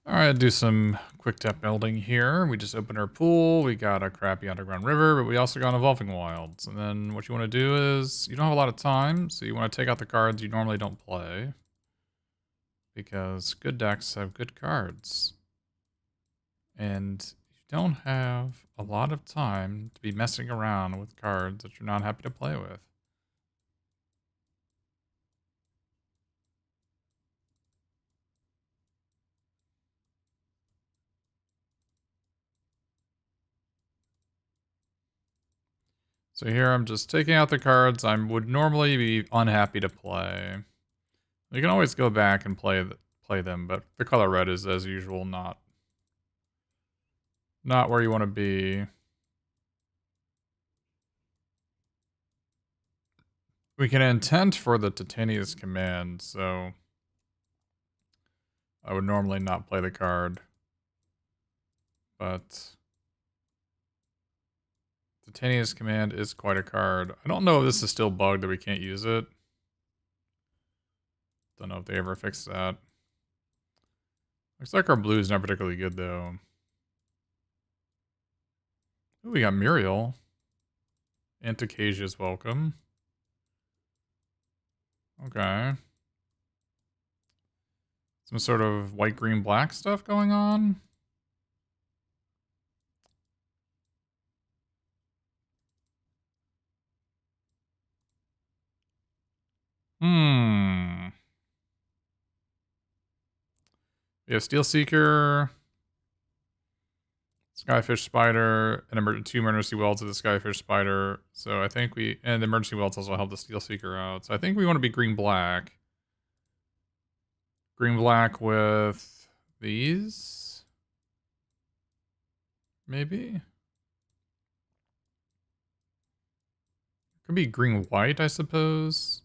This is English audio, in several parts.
Alright, do some quick deck building here. We just opened our pool, we got a crappy underground river, but we also got Evolving Wilds. And then what you want to do is, you don't have a lot of time, so you want to take out the cards you normally don't play. Because good decks have good cards. And you don't have a lot of time to be messing around with cards that you're not happy to play with. So here I'm just taking out the cards I would normally be unhappy to play. You can always go back and play them, but the color red is, as usual, not where you want to be. We can intent for the Titania's command, so I would normally not play the card. But Titania's command is quite a card. I don't know if this is still bugged that we can't use it. Don't know if they ever fixed that. Looks like our blue's not particularly good, though. Ooh, we got Muriel. Anticia's welcome. Okay. Some sort of white, green, black stuff going on. We have Steel Seeker, Skyfish Spider, and two Emergency Welds of the Skyfish Spider. So I think and the Emergency Welds also help the Steel Seeker out. So I think we want to be green-black. Green-black with these? Maybe? Could be green-white, I suppose.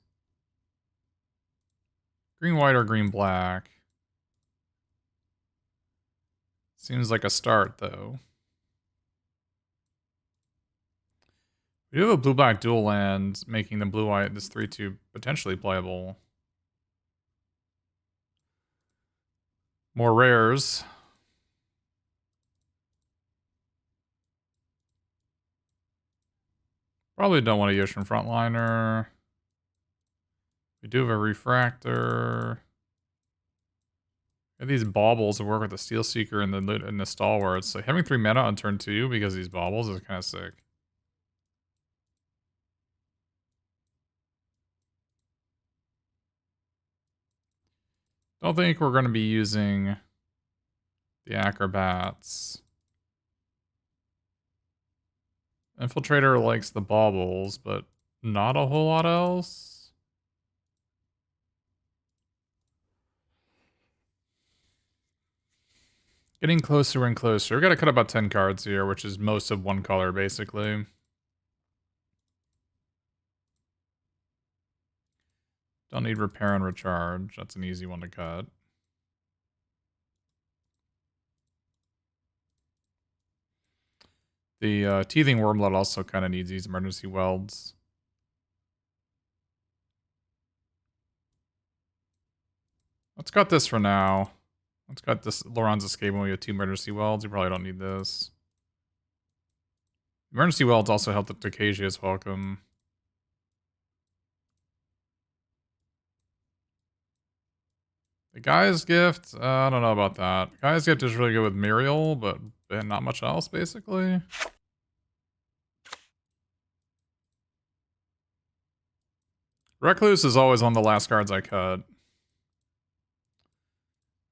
Green-white or green-black. Seems like a start, though. We do have a blue-black dual land, making the blue-white, this 3-2, potentially playable. More rares. Probably don't want a Yoshin Frontliner. We do have a Refractor. And these baubles that work with the Steel Seeker and the Stalwarts. Like having 3 mana on turn 2 because of these baubles is kind of sick. Don't think we're going to be using the Acrobats. Infiltrator likes the baubles, but not a whole lot else. Getting closer and closer. We gotta cut about 10 cards here, which is most of one color, basically. Don't need Repair and Recharge. That's an easy one to cut. The Teething Wormlet also kind of needs these Emergency Welds. Let's cut this for now. Let's cut this Laurent's Escape when we have 2 Emergency Welds. You probably don't need this. Emergency Welds also help the Decasia's welcome. The Guy's Gift, I don't know about that. Guy's Gift is really good with Muriel, but not much else, basically. Recluse is always one of the last cards I cut.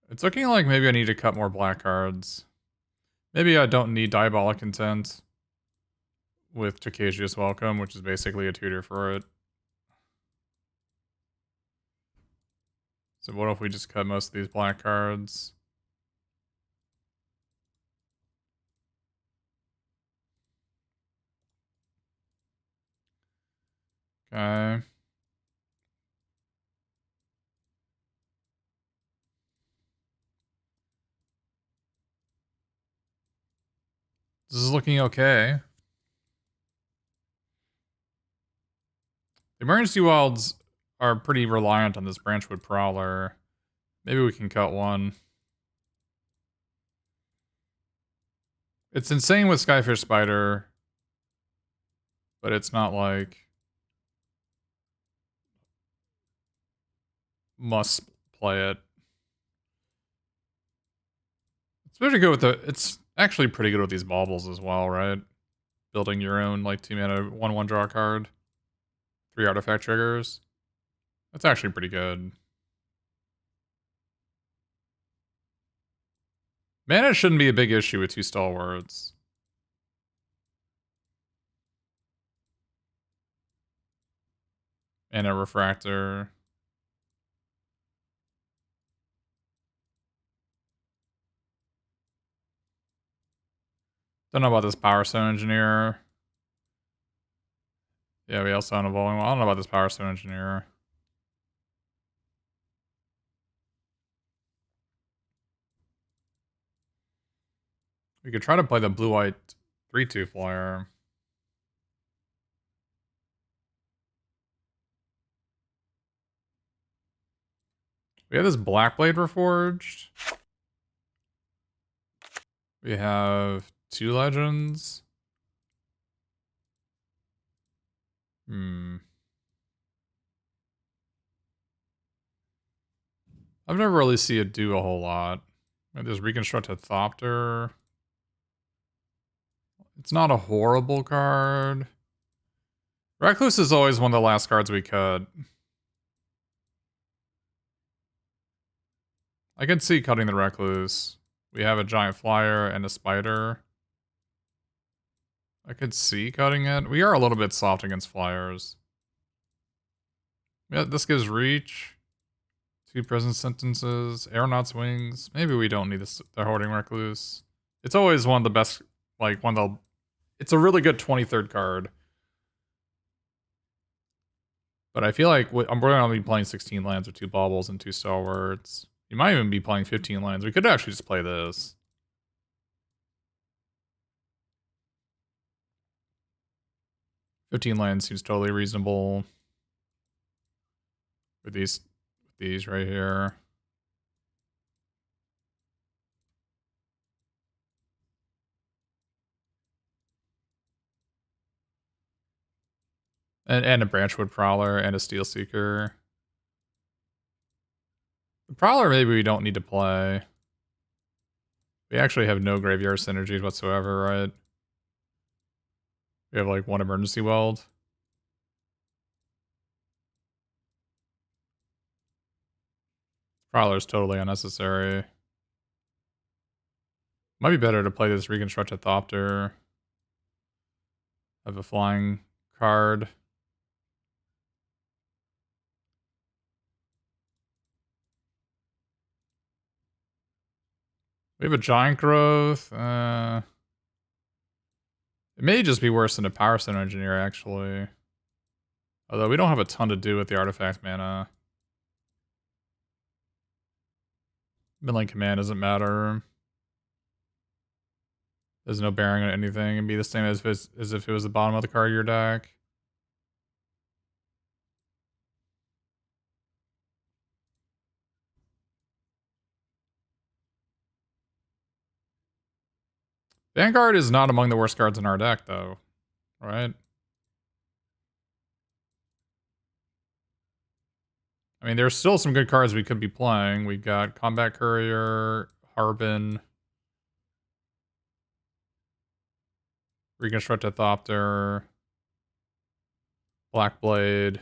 It's looking like maybe I need to cut more black cards. Maybe I don't need Diabolic Intent with Decasia's Welcome, which is basically a tutor for it. So what if we just cut most of these black cards? Okay. This is looking okay. The Emergency Wilds are pretty reliant on this Branchwood Prowler. Maybe we can cut one. It's insane with Skyfish Spider, but it's not like must play it. It's pretty good with it's actually pretty good with these baubles as well, right? Building your own like 2-mana 1/1 draw card, 3 artifact triggers. That's actually pretty good. Mana shouldn't be a big issue with 2 stalwarts. And a refractor. Don't know about this Power Stone Engineer. Yeah, we also have an Evolving. I don't know about this Power Stone Engineer. We could try to play the blue-white 3/2 flyer. We have this Blackblade Reforged. We have 2 legends. I've never really seen it do a whole lot. There's Reconstructed Thopter. It's not a horrible card. Recluse is always one of the last cards we cut. I can see cutting the Recluse. We have a Giant Flyer and a Spider. I could see cutting it. We are a little bit soft against flyers. Yeah, this gives reach. 2 prison sentences. Aeronaut's Wings. Maybe we don't need this, the Hoarding Recluse. It's always one of the best, like, one of the... It's a really good 23rd card. But I feel like we're going to be playing 16 lands with 2 baubles and 2 stalwarts. You might even be playing 15 lands. We could actually just play this. $15 lands seems totally reasonable. With these right here. And a Branchwood Prowler and a Steel Seeker. The Prowler maybe we don't need to play. We actually have no graveyard synergies whatsoever, right? We have like 1 Emergency Weld. Prowler is totally unnecessary. Might be better to play this Reconstructed Thopter. Have a flying card. We have a Giant Growth. It may just be worse than a Power Stone Engineer, actually. Although we don't have a ton to do with the artifact mana. Midlane Command doesn't matter. There's no bearing on anything. It'd be the same as if it was the bottom of the card of your deck. Vanguard is not among the worst cards in our deck, though. Right? I mean, there's still some good cards we could be playing. We've got Combat Courier, Harbin, Reconstructed Thopter, Blackblade.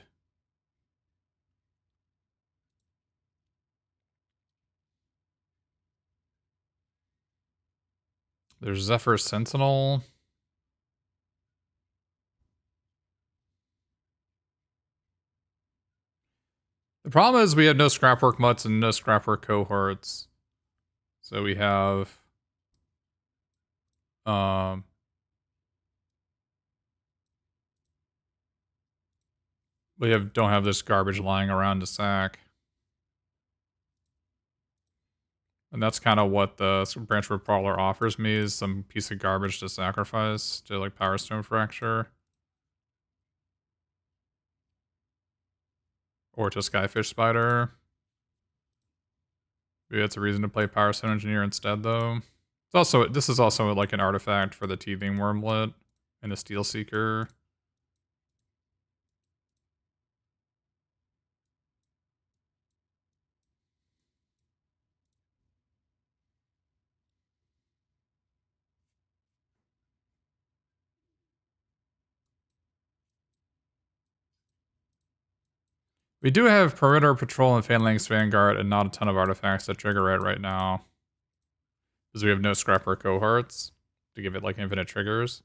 There's Zephyr Sentinel. The problem is we have no Scrapwork Mutts and no Scrapwork Cohorts. So we have... don't have this garbage lying around to sack. And that's kind of what the Branchwood Prowler offers me, is some piece of garbage to sacrifice to like Power Stone Fracture. Or to Skyfish Spider. Maybe that's a reason to play Power Stone Engineer instead, though. This is also like an artifact for the Teething Wormlet and the Steel Seeker. We do have Perimeter Patrol and Phalanx Vanguard and not a ton of artifacts that trigger it right now. Because we have no Scrapper cohorts to give it like infinite triggers.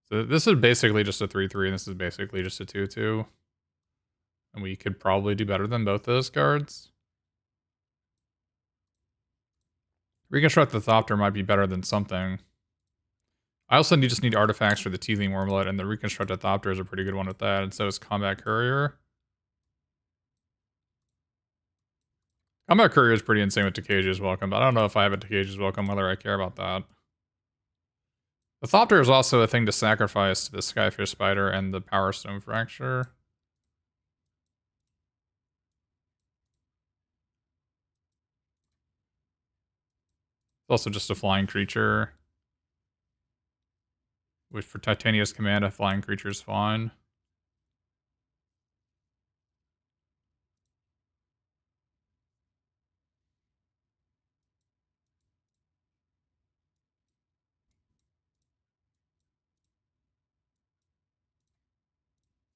So this is basically just a 3-3 and this is basically just a 2-2. And we could probably do better than both those cards. Reconstruct the Thopter might be better than something. I also just need artifacts for the Teething Wormlet, and the Reconstructed Thopter is a pretty good one with that, and so is Combat Courier. Combat Courier is pretty insane with Decage's Welcome, but I don't know if I have a Decage's Welcome, whether I care about that. The Thopter is also a thing to sacrifice to the Skyfish Spider and the Power Stone Fracture. It's also just a flying creature. Which for Titania's Command, a flying creature is fine.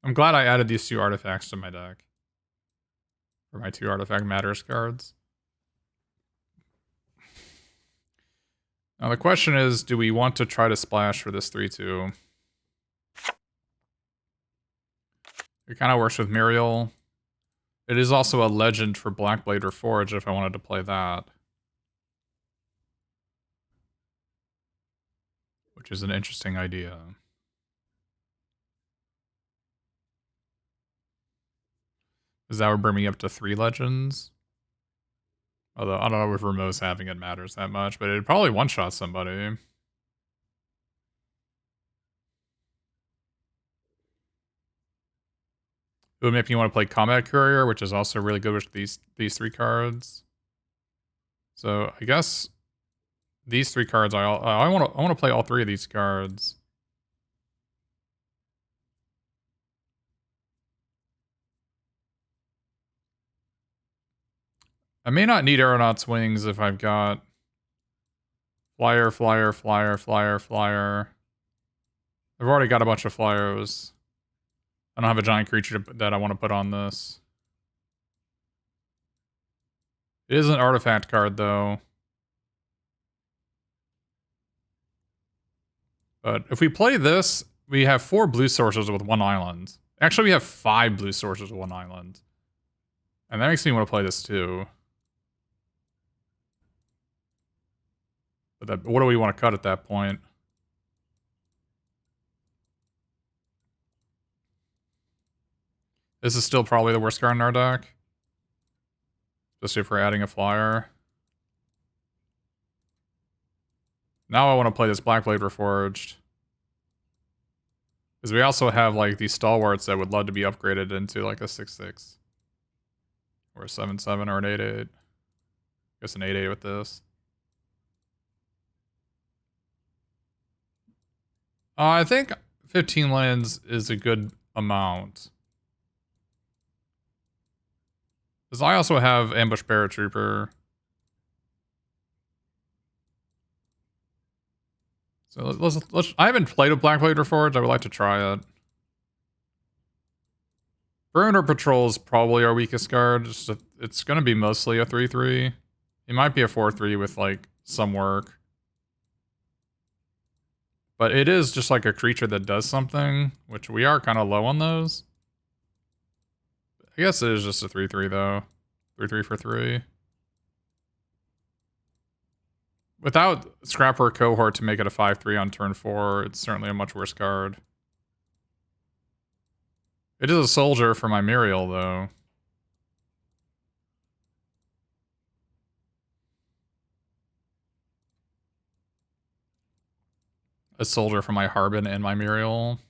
I'm glad I added these 2 artifacts to my deck. For my 2 Artifact Matters cards. Now the question is, do we want to try to splash for this 3-2? It kind of works with Muriel. It is also a legend for Blackblade or Forge if I wanted to play that. Which is an interesting idea. Because that would bring me up to 3 legends. Although, I don't know if Rameau's having it matters that much, but it'd probably one-shot somebody. It would make me want to play Combat Courier, which is also really good with these 3 cards. So, I guess these 3 cards, I want to play all 3 of these cards. I may not need Aeronaut's Wings if I've got Flyer, Flyer, Flyer, Flyer, Flyer. I've already got a bunch of Flyers. I don't have a giant creature that I want to put on this. It is an artifact card, though. But if we play this, we have 4 blue sources with 1 island. Actually, we have 5 blue sources with 1 island. And that makes me want to play this, too. But what do we want to cut at that point? This is still probably the worst card in our deck. Especially if we're adding a flyer. Now I want to play this Blackblade Reforged. Because we also have like these stalwarts that would love to be upgraded into like a 6-6. Or a 7-7 or an 8-8. I guess an 8-8 with this. I think 15 lands is a good amount. Because I also have Ambush Paratrooper. So let's I haven't played a Blackblade Reforged. I would like to try it. Perimeter Patrol is probably our weakest card. It's going to be mostly a 3-3. It might be a 4-3 with like some work. But it is just like a creature that does something, which we are kind of low on those. I guess it is just a 3-3 though. 3-3 for 3. Without Scrapper Cohort to make it a 5-3 on turn 4, it's certainly a much worse card. It is a soldier for my Muriel, though. A soldier for my Harbin and my Muriel.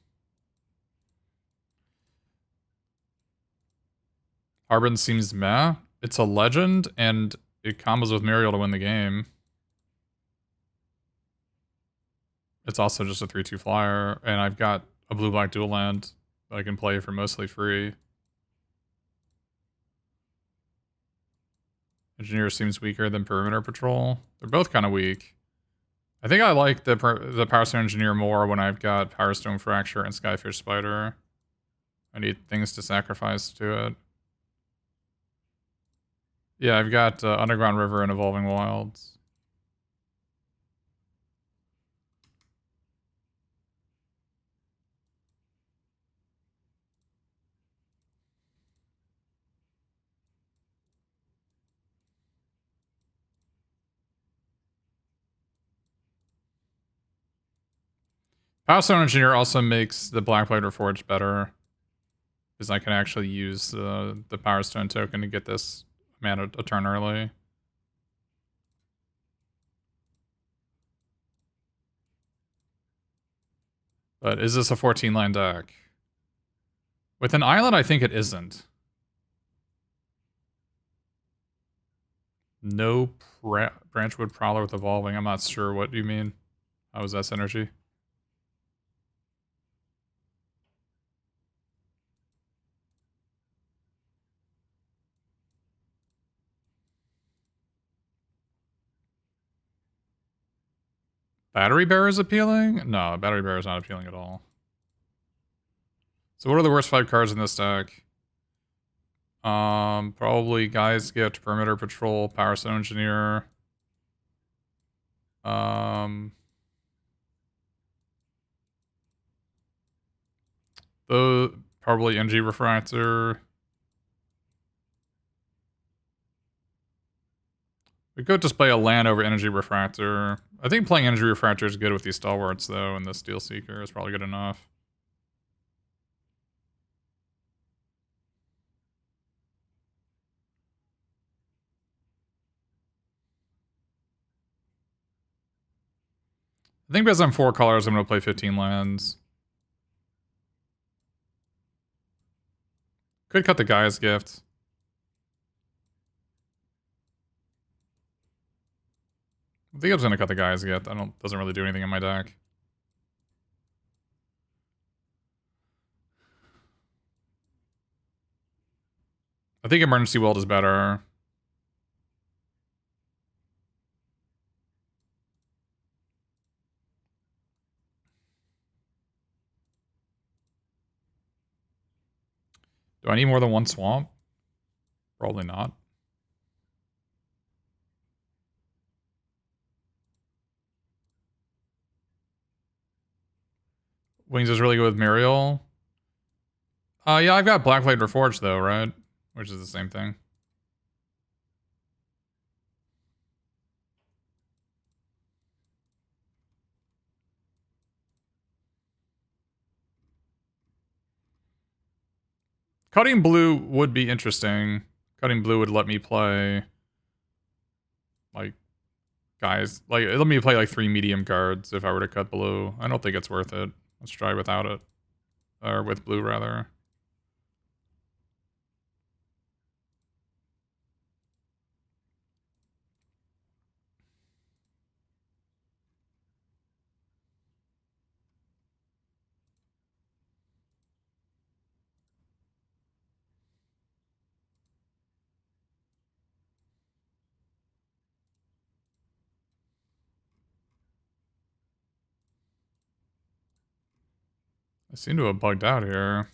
Harbin seems meh. It's a legend, and it combos with Muriel to win the game. It's also just a 3/2 flyer, and I've got a blue-black dual land that I can play for mostly free. Engineer seems weaker than Perimeter Patrol. They're both kind of weak. I think I like the Power Stone Engineer more when I've got Power Stone Fracture and Skyfish Spider. I need things to sacrifice to it. Yeah, I've got Underground River and Evolving Wilds. Power Stone Engineer also makes the Blackblade Reforged better, because I can actually use the Power Stone token to get this mana a turn early. But is this a 14-land deck? With an island, I think it isn't. No Branchwood Prowler with Evolving. I'm not sure what you mean. How is that synergy? Battery Bear is appealing? No, Battery Bear is not appealing at all. So what are the worst 5 cards in this deck? Probably Guy's Gift, Perimeter Patrol, Power Stone Engineer. Probably NG Refractor. We could display a land over Energy Refractor. I think playing Energy Refractor is good with these Stalwarts, though, and the Steel Seeker is probably good enough. I think because I'm 4 colors, I'm going to play 15 lands. Could cut the Guy's Gift. I think I'm just going to cut the Guy's Gift. Doesn't really do anything in my deck. I think Emergency Weld is better. Do I need more than 1 swamp? Probably not. Wings is really good with Muriel. Yeah, I've got Blackblade Reforged, though, right? Which is the same thing. Cutting blue would be interesting. Cutting blue would let me play, like, guys. Like, let me play, like, 3 medium cards if I were to cut blue. I don't think it's worth it. Let's try without it. Or with blue, rather. I seem to have bugged out here.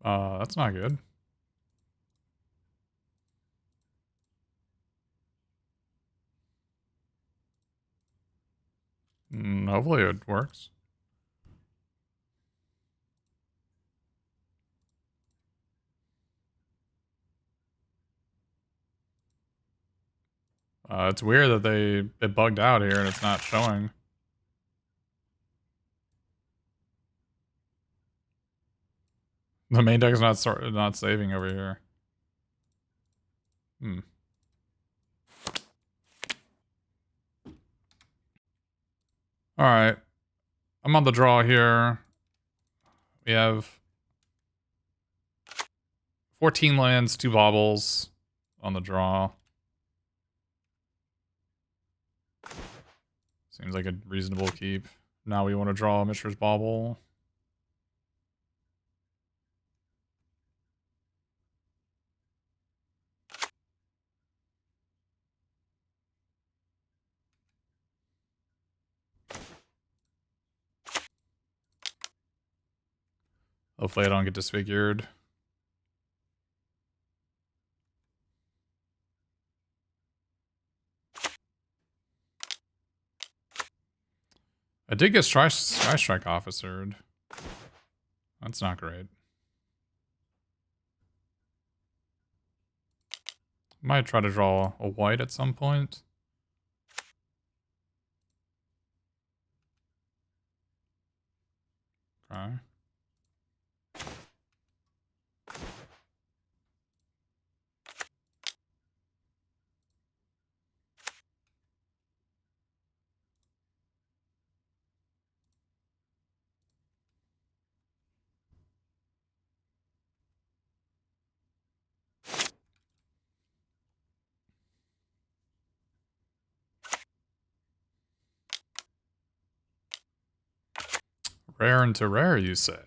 That's not good. Hopefully it works. It's weird that it bugged out here and it's not showing. The main deck is not saving over here. Alright. I'm on the draw here. We have 14 lands, 2 baubles on the draw. Seems like a reasonable keep. Now we want to draw a Mishra's Bauble. Hopefully I don't get disfigured. I did get Sky Strike officered. That's not great. Might try to draw a white at some point. Okay. Rare into rare, you say?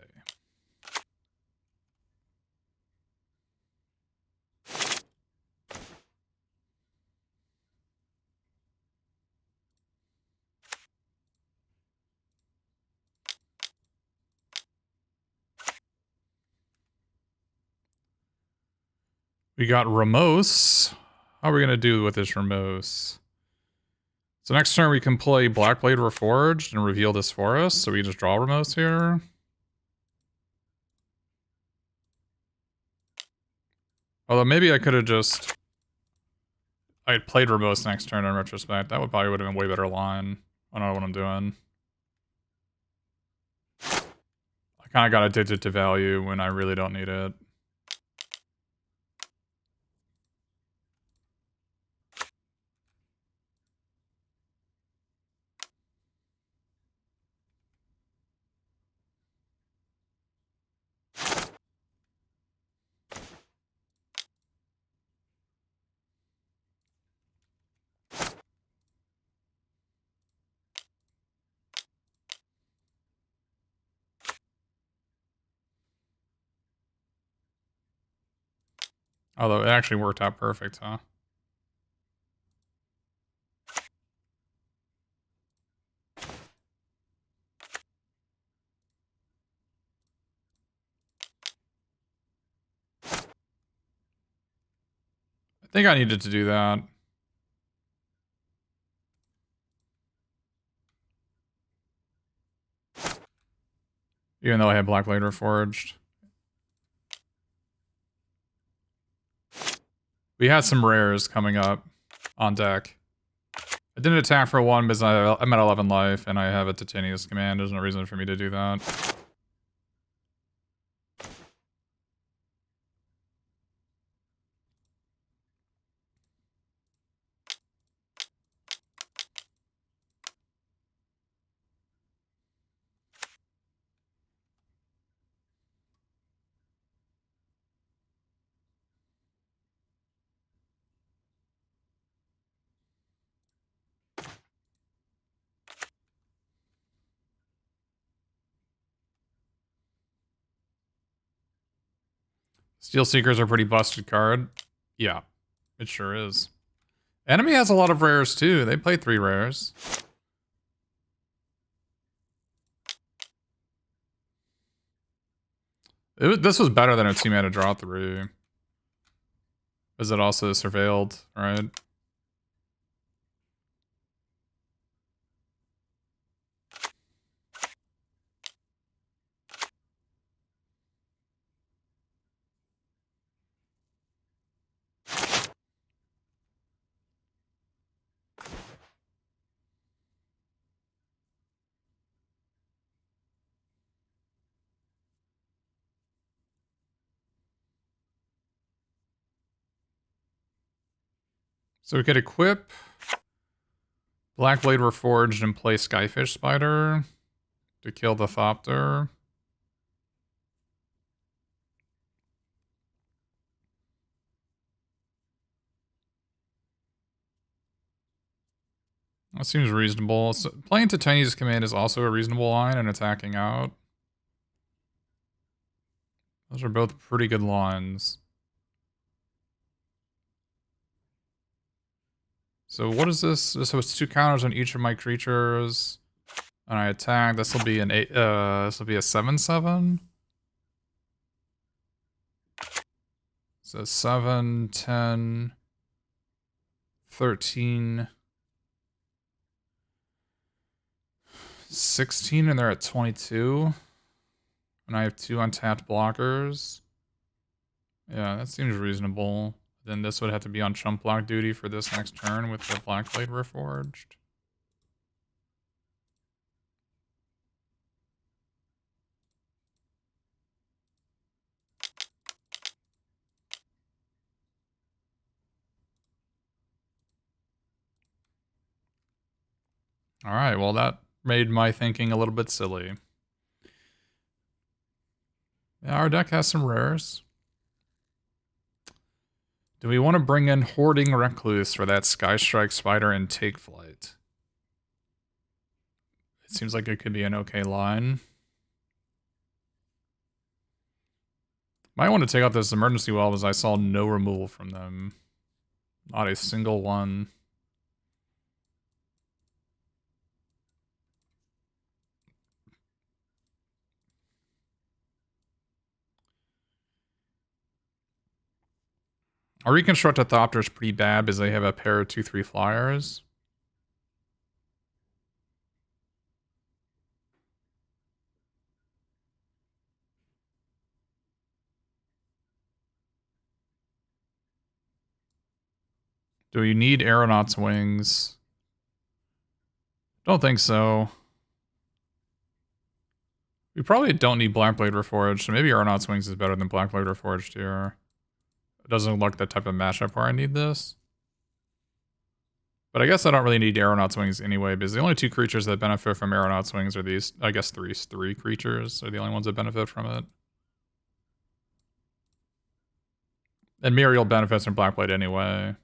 We got Ramos. How are we going to do with this Ramos? So next turn we can play Blackblade Reforged and reveal this for us. So we just draw Ramos here. Although maybe I could have just... I had played Ramos next turn in retrospect. That would probably would have been a way better line. I don't know what I'm doing. I kind of got addicted to value when I really don't need it. Although it actually worked out perfect, huh? I think I needed to do that. Even though I had Blackblade Reforged. We had some rares coming up on deck. I didn't attack for 1 because I'm at 11 life and I have a Titania's Command. There's no reason for me to do that. Steel Seekers are a pretty busted card. Yeah, it sure is. Enemy has a lot of rares too. They play 3 rares. This was better than a 2-mana draw 3. Is it also surveilled, right? So we could equip Blackblade Reforged and play Skyfish Spider to kill the Thopter. That seems reasonable. So playing Titania's command is also a reasonable line and attacking out. Those are both pretty good lines. So what is this? So it's 2 counters on each of my creatures. And I attack. This will be an 8. This will be a 7/7. So 7, 10, 13, 16, and they're at 22. And I have 2 untapped blockers. Yeah, that seems reasonable. Then this would have to be on chump block duty for this next turn with the Blackblade Reforged. Alright, well that made my thinking a little bit silly. Yeah, our deck has some rares. Do we want to bring in Hoarding Recluse for that Skystrike Spider and Take Flight? It seems like it could be an okay line. Might want to take out this Emergency Well as I saw no removal from them. Not a single one. Our Reconstruct a Thopter is pretty bad because they have a pair of 2/3 flyers. Do you need Aeronaut's Wings? Don't think so. We probably don't need Blackblade Reforged, so maybe Aeronaut's Wings is better than Blackblade Reforged here. It doesn't look the type of mashup where I need this. But I guess I don't really need Aeronaut's Wings anyway, because the only 2 creatures that benefit from Aeronaut's Wings are these, I guess 3 creatures are the only ones that benefit from it. And Muriel benefits from Blackblade anyway.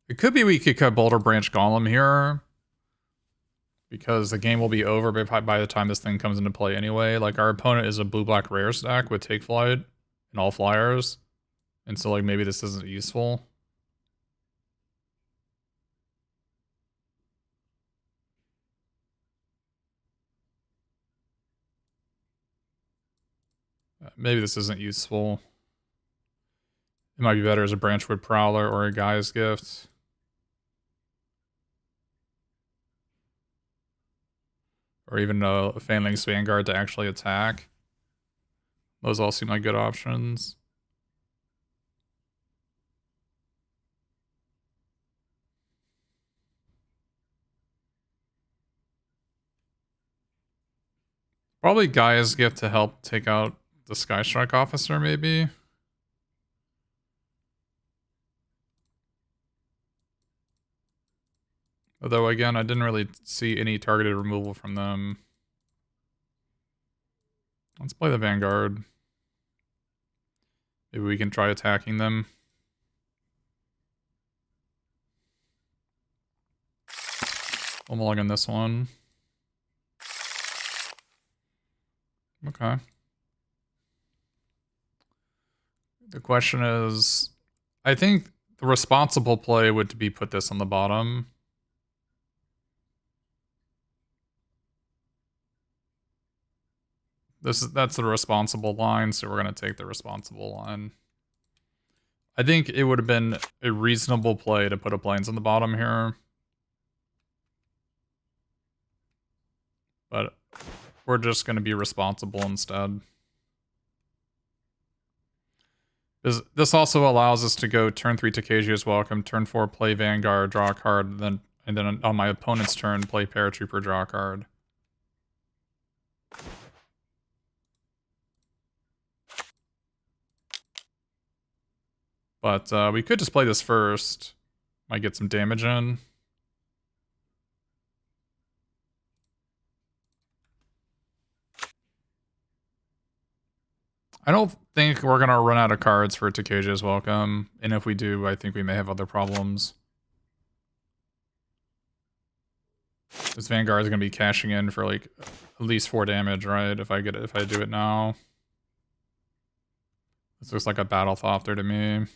It could be we could cut Boulder Branch Golem here, because the game will be over by the time this thing comes into play anyway. Like, our opponent is a blue-black rare stack with Take Flight and all flyers. And so, like, maybe this isn't useful. Maybe this isn't useful. It might be better as a Branchwood Prowler or a Guy's Gift. Or even a Fanling's Vanguard to actually attack. Those all seem like good options. Probably Guy's Gift to help take out the Skystrike Officer, maybe. Although, again, I didn't really see any targeted removal from them. Let's play the Vanguard. Maybe we can try attacking them. We'll mulligan this one. Okay. The question is, I think the responsible play would be put this on the bottom. That's the responsible line, so we're gonna take the responsible line. I think it would have been a reasonable play to put a Plains on the bottom here. But we're just gonna be responsible instead. This also allows us to go turn 3 Takesia's Welcome, turn 4 play Vanguard, draw a card, and then on my opponent's turn play Paratrooper, draw a card. But we could just play this first. Might get some damage in. I don't think we're gonna run out of cards for Takeja's Welcome, and if we do, I think we may have other problems. This Vanguard is gonna be cashing in for like at least 4 damage, right? If I do it now. This looks like a Battle Thopter to me.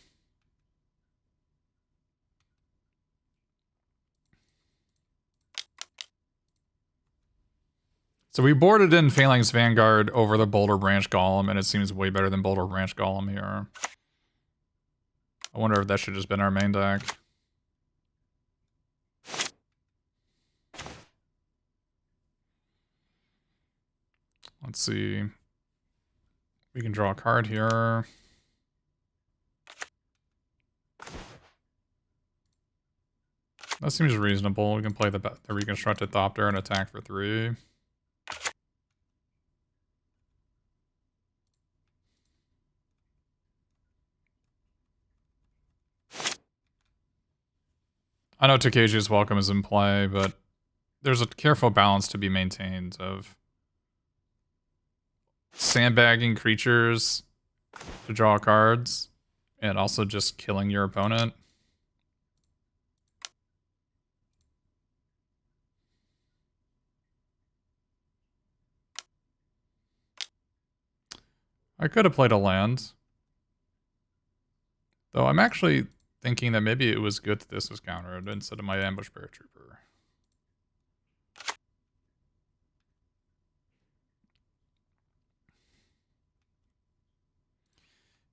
So we boarded in Phalanx Vanguard over the Boulder Branch Golem, and it seems way better than Boulder Branch Golem here. I wonder if that should just been our main deck. Let's see. We can draw a card here. That seems reasonable. We can play the Reconstructed Thopter and attack for 3. I know Takeji's Welcome is in play, but there's a careful balance to be maintained of sandbagging creatures to draw cards and also just killing your opponent. I could have played a land. Though I'm actually thinking that maybe it was good that this was countered instead of my Ambush Paratrooper.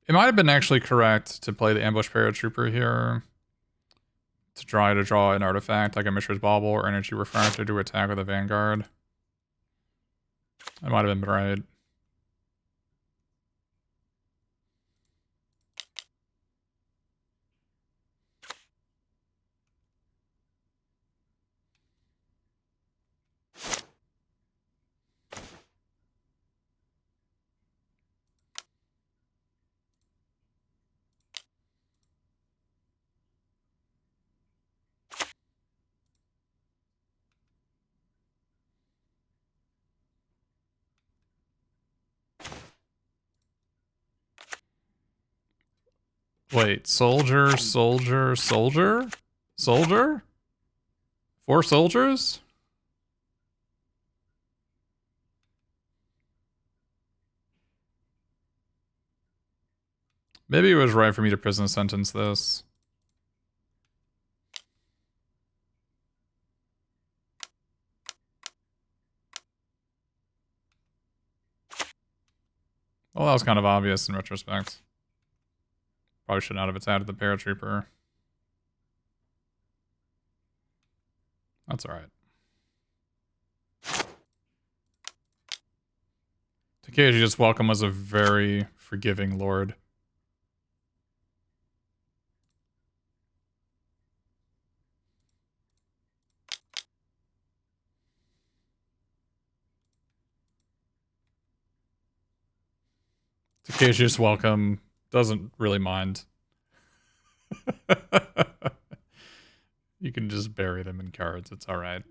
It might have been actually correct to play the Ambush Paratrooper here. To try to draw an artifact like a Mishra's Bauble or Energy Refractor to attack with a Vanguard. I might have been right. Wait, soldier, soldier, soldier? Soldier? 4 soldiers? Maybe it was right for me to prison sentence this. Well, that was kind of obvious in retrospect. Probably should not have added the Paratrooper. That's alright. Takeji's Welcome was a very forgiving lord. Takeji's Welcome doesn't really mind. You can just bury them in cards. It's all right.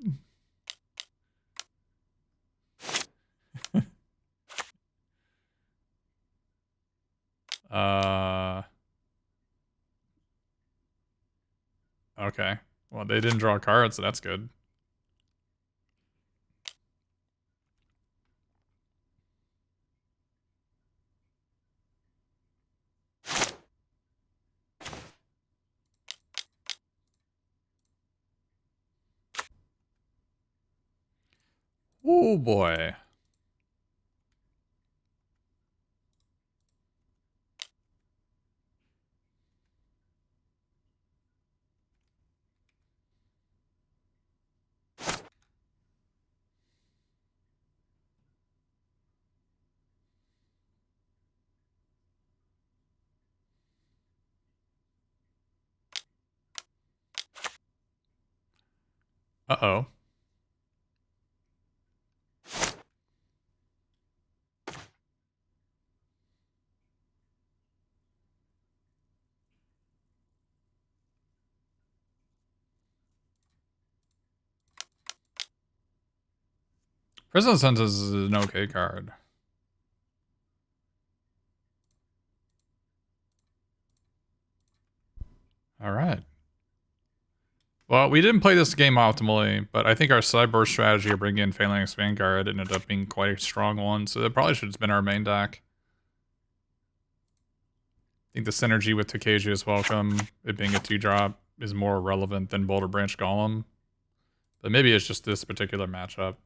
Okay. Well, they didn't draw cards, so that's good. Oh boy. Uh-oh. Prison Sentence is an okay card. All right. Well, we didn't play this game optimally, but I think our sideboard strategy of bringing in Phalanx Vanguard ended up being quite a strong one, so that probably should have been our main deck. I think the synergy with Takeju is welcome. It being a 2-drop is more relevant than Boulder Branch Golem. But maybe it's just this particular matchup.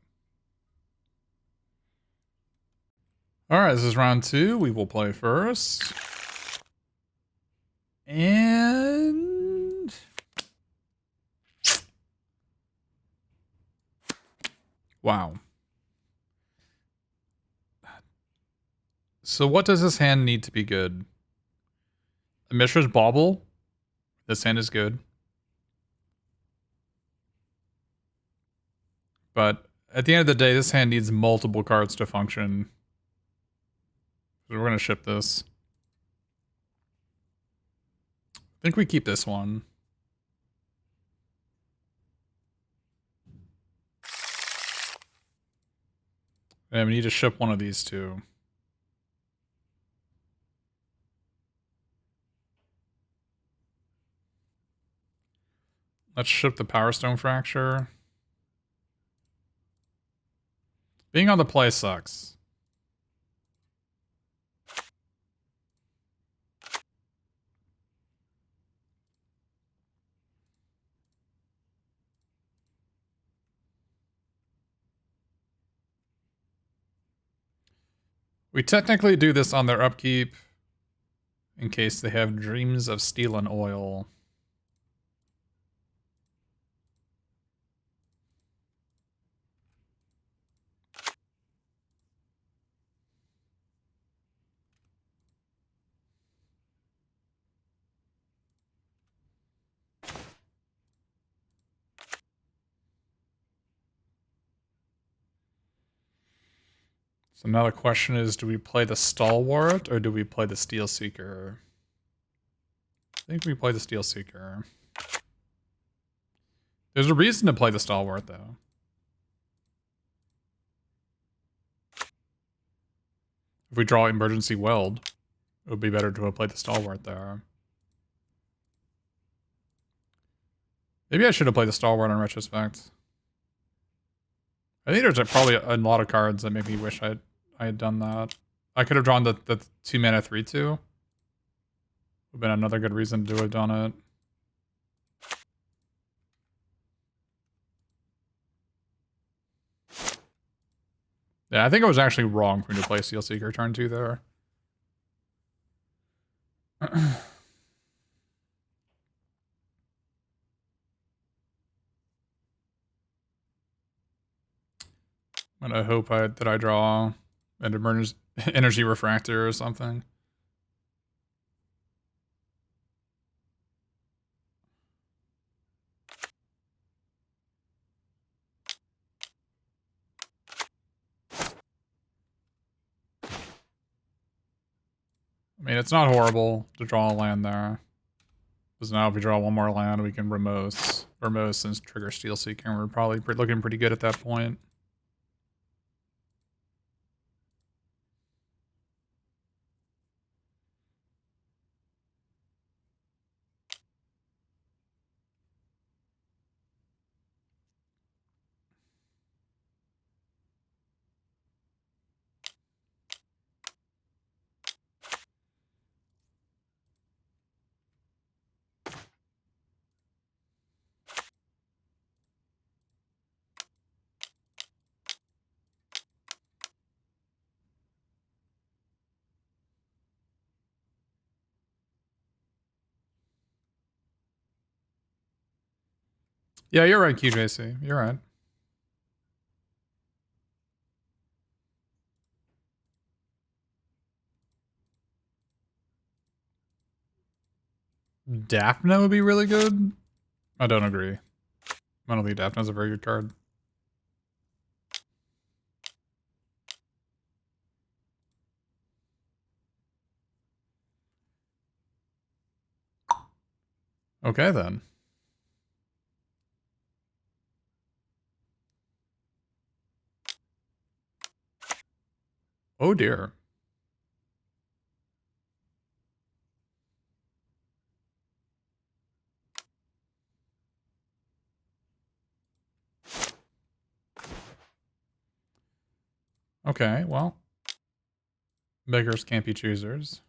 Alright, this is round 2. We will play first. And... wow. So what does this hand need to be good? A Mishra's Bauble. This hand is good. But at the end of the day, this hand needs multiple cards to function. So we're going to ship this. I think we keep this one. And we need to ship one of these two. Let's ship the Power Stone Fracture. Being on the play sucks. We technically do this on their upkeep in case they have Dreams of Steel and Oil. So now the question is, do we play the Stalwart or do we play the Steel Seeker? I think we play the Steel Seeker. There's a reason to play the Stalwart, though. If we draw Emergency Weld, it would be better to have played the Stalwart there. Maybe I should have played the Stalwart in retrospect. I think there's probably a lot of cards that make me wish I had done that. I could have drawn the 2-mana 3/2. Would have been another good reason to have done it. Yeah, I think I was actually wrong for me to play Steel Seeker turn 2 there. I'm gonna hope that I draw an energy refractor or something. I mean, it's not horrible to draw a land there. Because now if we draw one more land, we can Ramos. Ramos and trigger Steel Seeker, and we're probably looking pretty good at that point. Yeah, you're right, QJC. You're right. Daphne would be really good? I don't agree. I don't think Daphne's a very good card. Okay, then. Oh, dear. Okay, well. Beggars can't be choosers.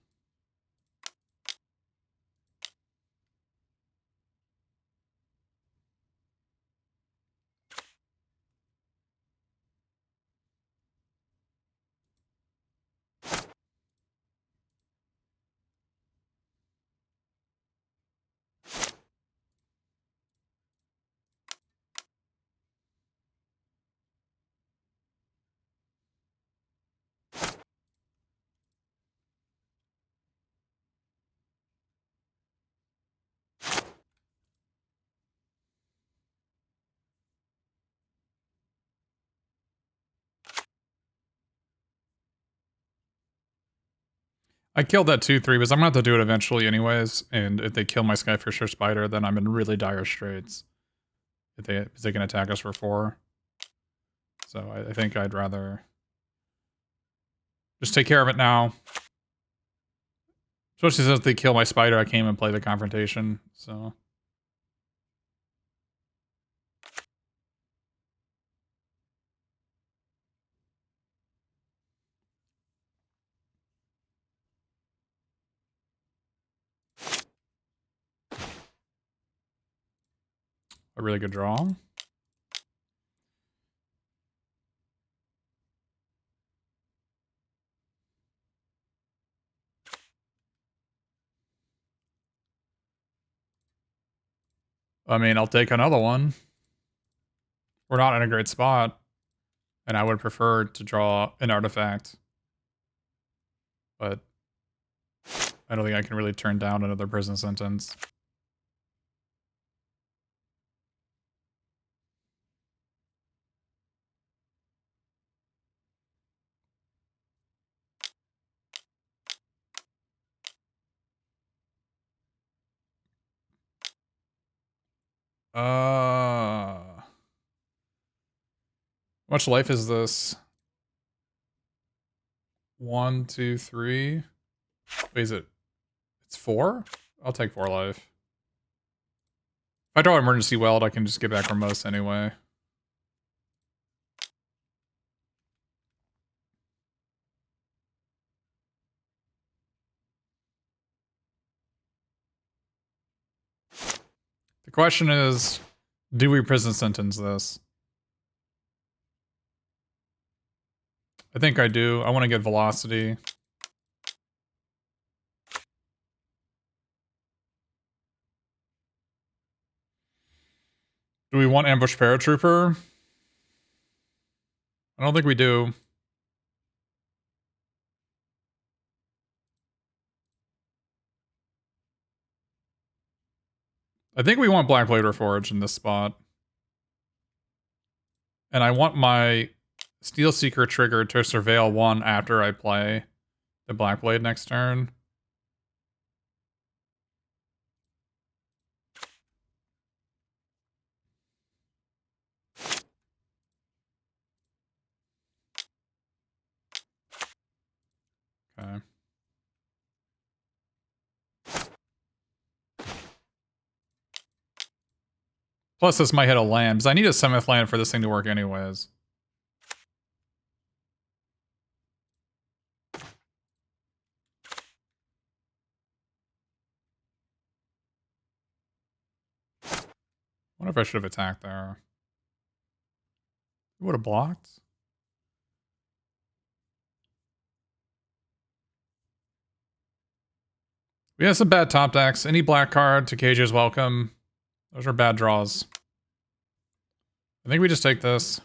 I killed that 2-3 because I'm going to have to do it eventually anyways, and if they kill my Skyfisher Spider, then I'm in really dire straits. If they can attack us for 4. So I think I'd rather just take care of it now. Especially since they kill my Spider, I can't even play the confrontation, so... A really good draw. I mean, I'll take another one. We're not in a great spot, and I would prefer to draw an artifact. But I don't think I can really turn down another prison sentence. How much life is this? 1, 2, 3. Wait, is it? It's 4? I'll take 4 life. If I draw Emergency Weld, I can just get back from most anyway. The question is, do we prison sentence this? I think I do. I want to get velocity. Do we want ambush paratrooper? I don't think we do. I think we want Black Blade Reforged in this spot. And I want my Steel Seeker trigger to surveil 1 after I play the Black Blade next turn. Okay. Plus, this might hit a land, because I need a 7th land for this thing to work anyways. I wonder if I should have attacked there. It would have blocked. We have some bad top decks. Any black card to Cage is welcome. Those are bad draws. I think we just take this.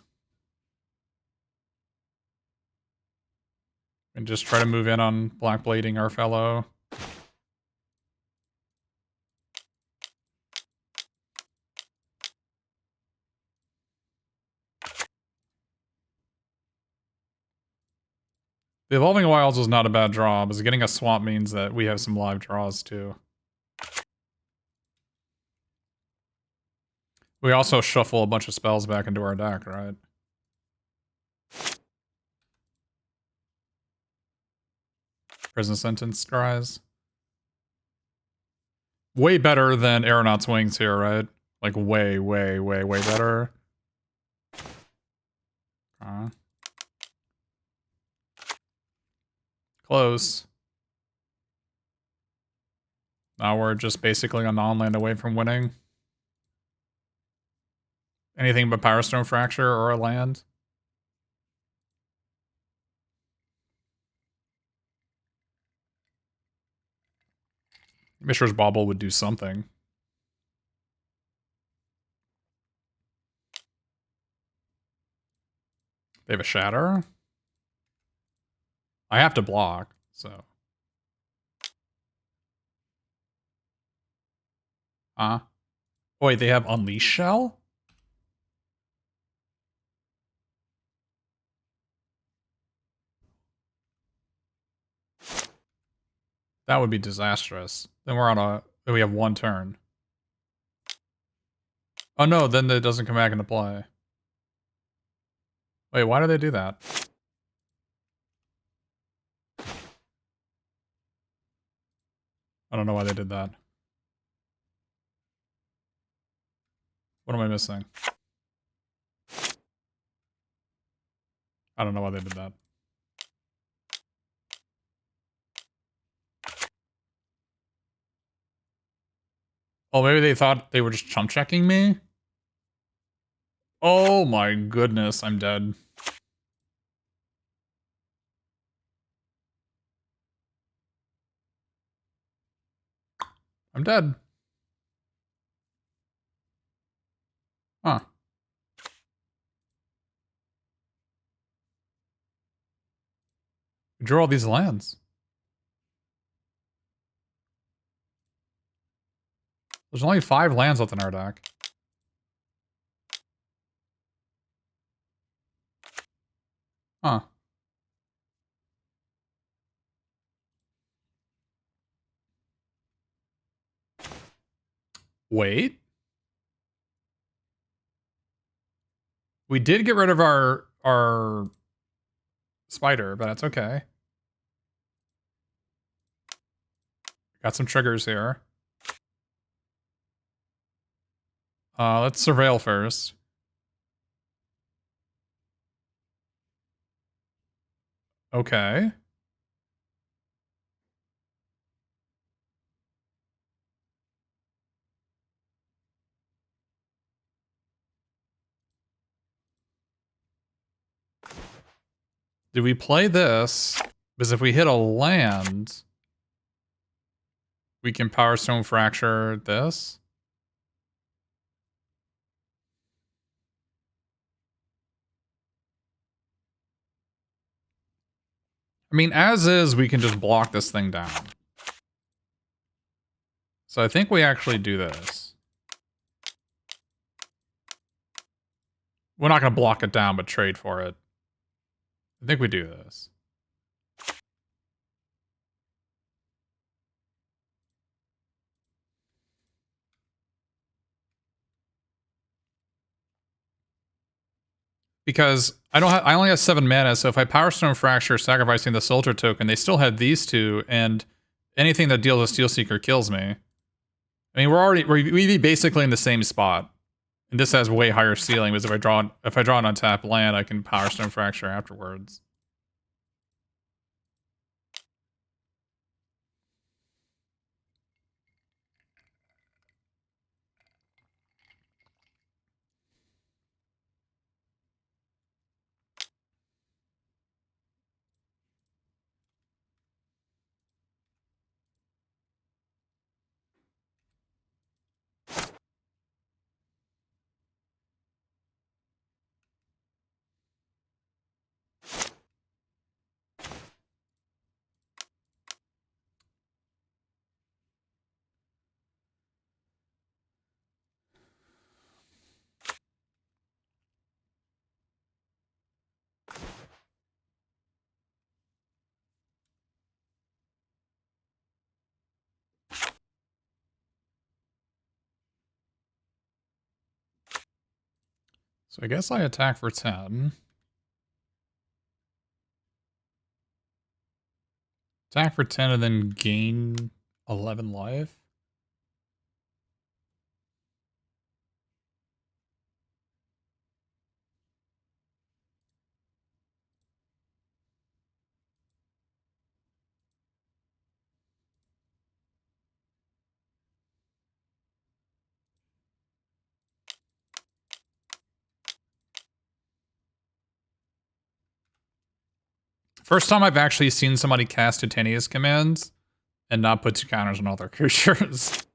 And just try to move in on black blading our fellow. The Evolving Wilds was not a bad draw, because getting a swamp means that we have some live draws too. We also shuffle a bunch of spells back into our deck, right? Prison Sentence Scries. Way better than Aeronaut's Wings here, right? Like way, way, way, way better. Close. Now we're just basically a non-land away from winning. Anything but Power Stone Fracture or a land. Mishra's Bauble would do something. They have a Shatter. I have to block, so. Wait, they have Unleash Shell? That would be disastrous. Then we have one turn. Oh no, then it doesn't come back into play. Wait, why do they do that? I don't know why they did that. What am I missing? I don't know why they did that. Oh, maybe they thought they were just chump checking me? Oh my goodness, I'm dead. I'm dead. Huh. We drew all these lands. There's only 5 lands left in our deck. Huh. Wait. We did get rid of our spider, but that's okay. Got some triggers here. Let's surveil first. Okay. Do we play this? Because if we hit a land, we can Power Stone Fracture this. I mean, as is, we can just block this thing down. So I think we actually do this. We're not going to block it down, but trade for it. I think we do this. Because I only have 7 mana, so if I Power Stone Fracture sacrificing the Soldier token, they still have these two, and anything that deals a Steel Seeker kills me. I mean, we'd be basically in the same spot. And this has way higher ceiling, because if I draw an untapped land, I can Power Stone Fracture afterwards. So I guess I attack for 10. Attack for 10 and then gain 11 life. First time I've actually seen somebody cast Titania's commands and not put 2 counters on all their creatures.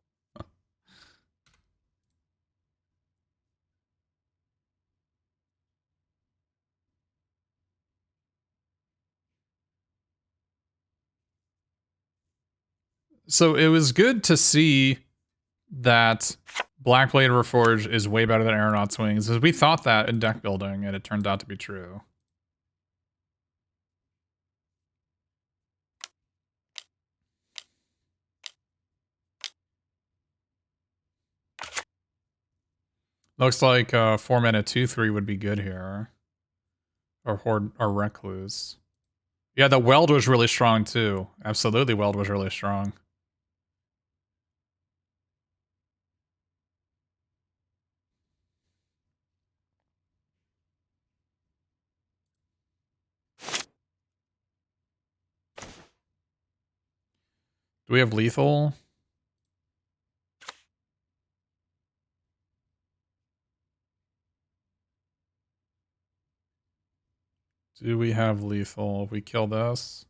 So it was good to see that Blackblade Reforged is way better than Aeronaut's Wings, because we thought that in deck building, and it turned out to be true. Looks like 4-mana 2/3 would be good here. Or Horde or Recluse. Yeah, the Weld was really strong too. Absolutely, Weld was really strong. Do we have lethal? Do we have lethal? If we kill this?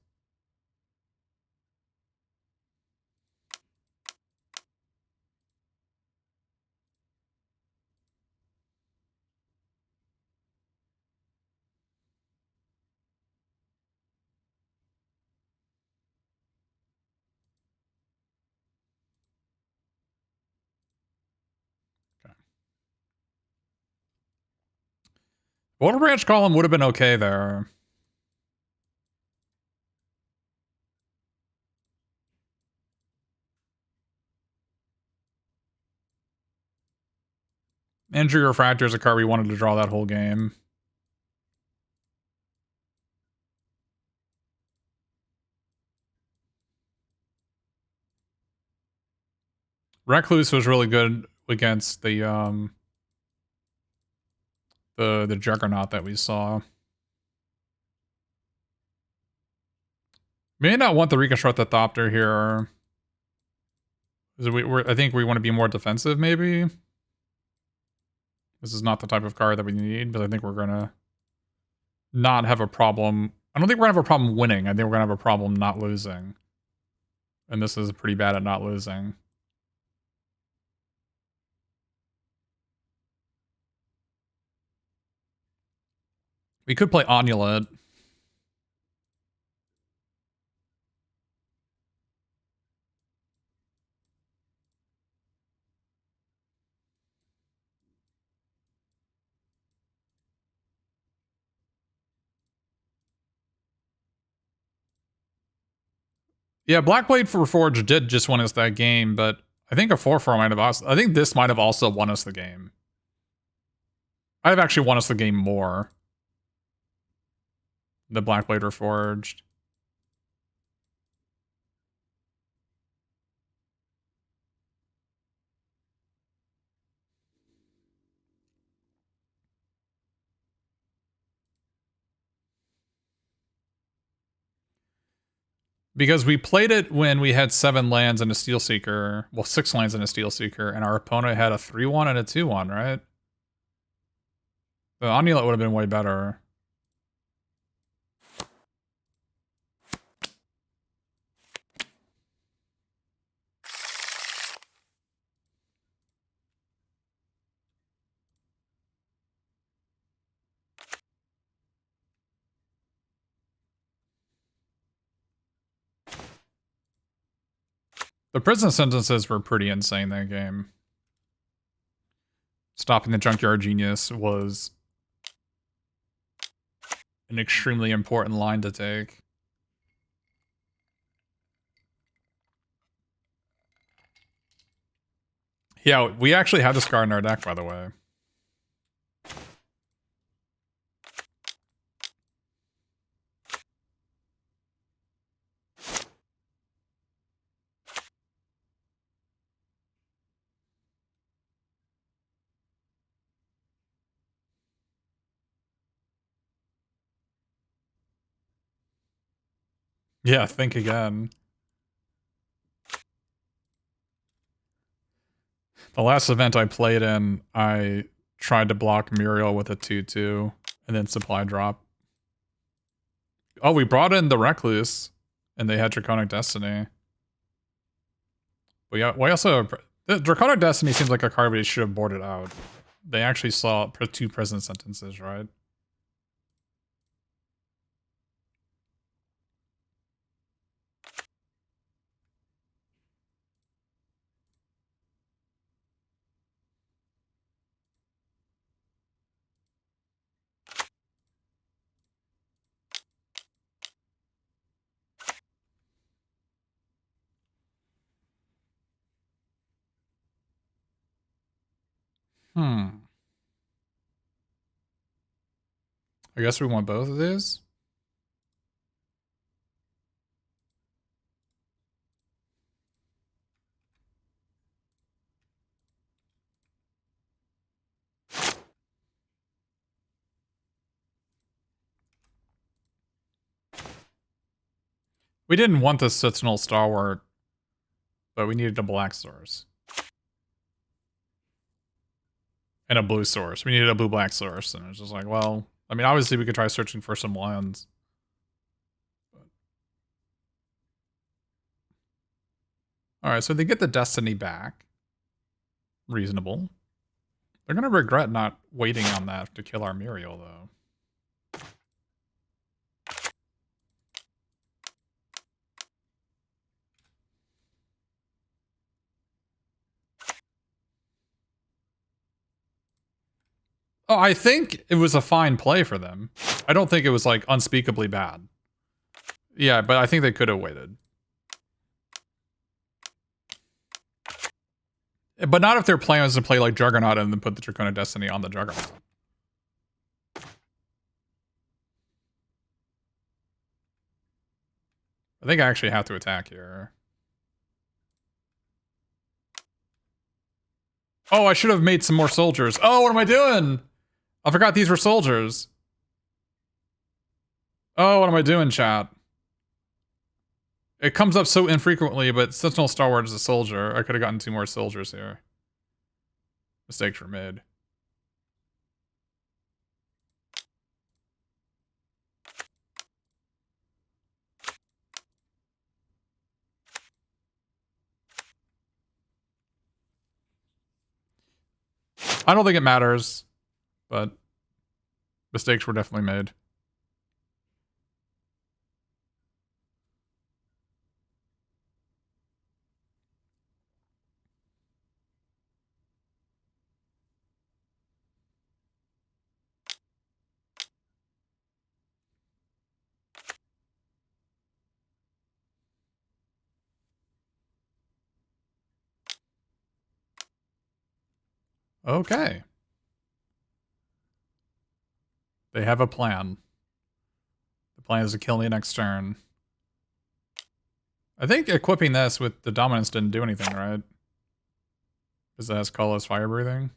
Okay. Boulder Branch Column would have been okay there. Injury Refractor is a card we wanted to draw that whole game. Recluse was really good against the Juggernaut that we saw. May not want the Reconstruct the Thopter here. I think we want to be more defensive, maybe. This is not the type of card that we need, but I think we're gonna not have a problem. I don't think we're gonna have a problem winning. I think we're gonna have a problem not losing. And this is pretty bad at not losing. We could play Onulet. Yeah, Blackblade for Reforged did just win us that game, but I think a 4/4 might have also. I think this might have also won us the game. I've actually won us the game more. The Blackblade Reforged. Because we played it when we had 7 lands and a Steel Seeker. Well, 6 lands and a Steel Seeker, and our opponent had a 3/1 and a 2/1, right? The Onulet would have been way better. The prison sentences were pretty insane that game. Stopping the Junkyard Genius was an extremely important line to take. Yeah, we actually had this card in our deck, by the way. Yeah, think again. The last event I played in, I tried to block Muriel with a 2/2 and then supply drop. Oh, we brought in the Recluse, and they had Draconic Destiny. We also... The Draconic Destiny seems like a card we should have boarded out. They actually saw 2 prison sentences, right? I guess we want both of these. We didn't want the Sentinel Stalwart, but we needed a black source. And a blue source. We needed a blue-black source, and it's just like, well... I mean, obviously we could try searching for some lands. Alright, so they get the Destiny back. Reasonable. They're gonna regret not waiting on that to kill our Muriel, though. Oh, I think it was a fine play for them. I don't think it was, like, unspeakably bad. Yeah, but I think they could have waited. But not if their plan was to play, like, Juggernaut and then put the Draconic Destiny on the Juggernaut. I think I actually have to attack here. Oh, I should have made some more soldiers. Oh, what am I doing? I forgot these were soldiers. Oh, what am I doing, chat? It comes up so infrequently, but Sentinel Stalwart is a soldier. I could have gotten 2 more soldiers here. Mistakes were made. I don't think it matters, but mistakes were definitely made. Okay. They have a plan. The plan is to kill me next turn. I think equipping this with the dominance didn't do anything, right? Because it has colorless fire breathing.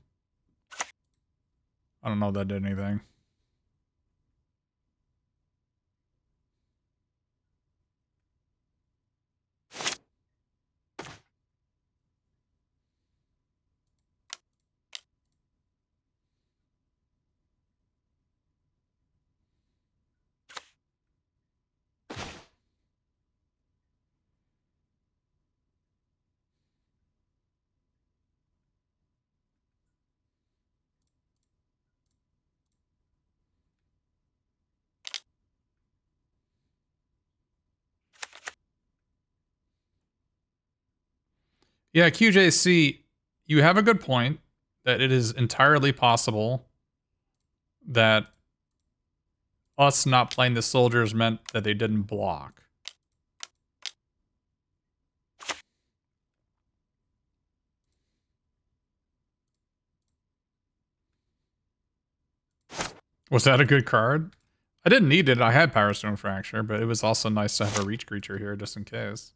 I don't know if that did anything. Yeah, QJC, you have a good point that it is entirely possible that us not playing the soldiers meant that they didn't block. Was that a good card? I didn't need it. I had Power Stone Fracture, but it was also nice to have a reach creature here just in case.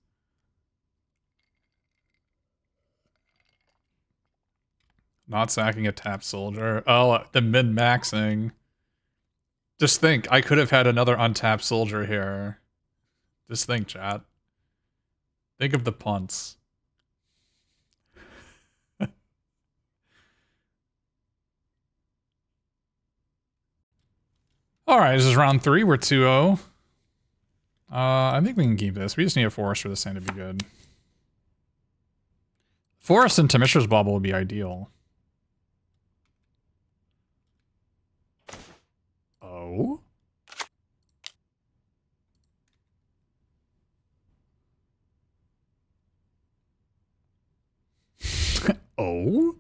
Not sacking a tapped soldier. Oh, the min-maxing. Just think, I could have had another untapped soldier here. Just think, chat. Think of the punts. Alright, this is round 3. We're 2-0. I think we can keep this. We just need a forest for this thing to be good. Forest into Mishra's Bauble would be ideal. Oh? Oh?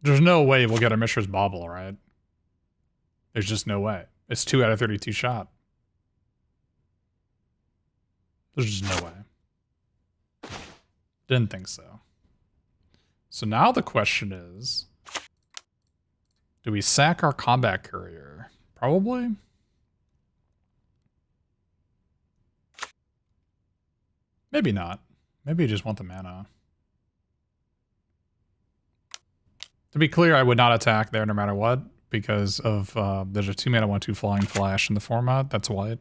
There's no way we'll get a Mishra's Bauble, right? There's just no way. It's 2 out of 32 shot. There's just no way. Didn't think so. So now the question is, do we sack our combat courier? Probably. Maybe not. Maybe you just want the mana. To be clear, I would not attack there no matter what, because of there's a 2-mana 1/2 flying flash in the format. That's white.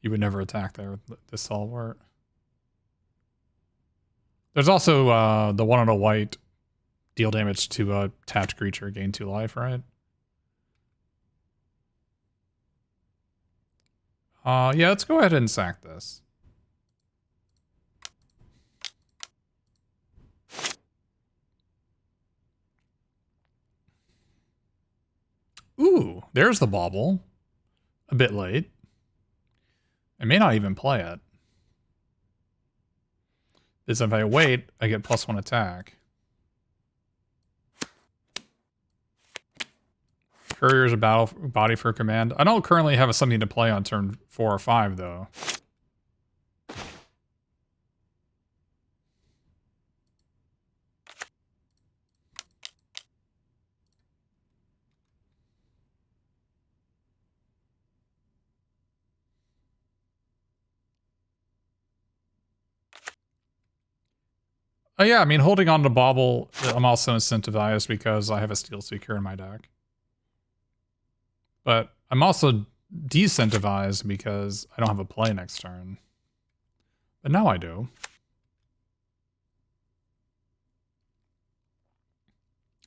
You would never attack there with this stalwart. There's also the 1 on a white deal damage to a tapped creature, gain 2 life, right? Yeah, let's go ahead and sack this. Ooh, there's the bauble. A bit late. I may not even play it. Because if I wait, I get +1 attack. Courier's a body for command. I don't currently have something to play on turn 4 or 5, though. Oh yeah, I mean, holding on to Bauble, I'm also incentivized because I have a Steel Seeker in my deck. But I'm also decentivized because I don't have a play next turn. But now I do.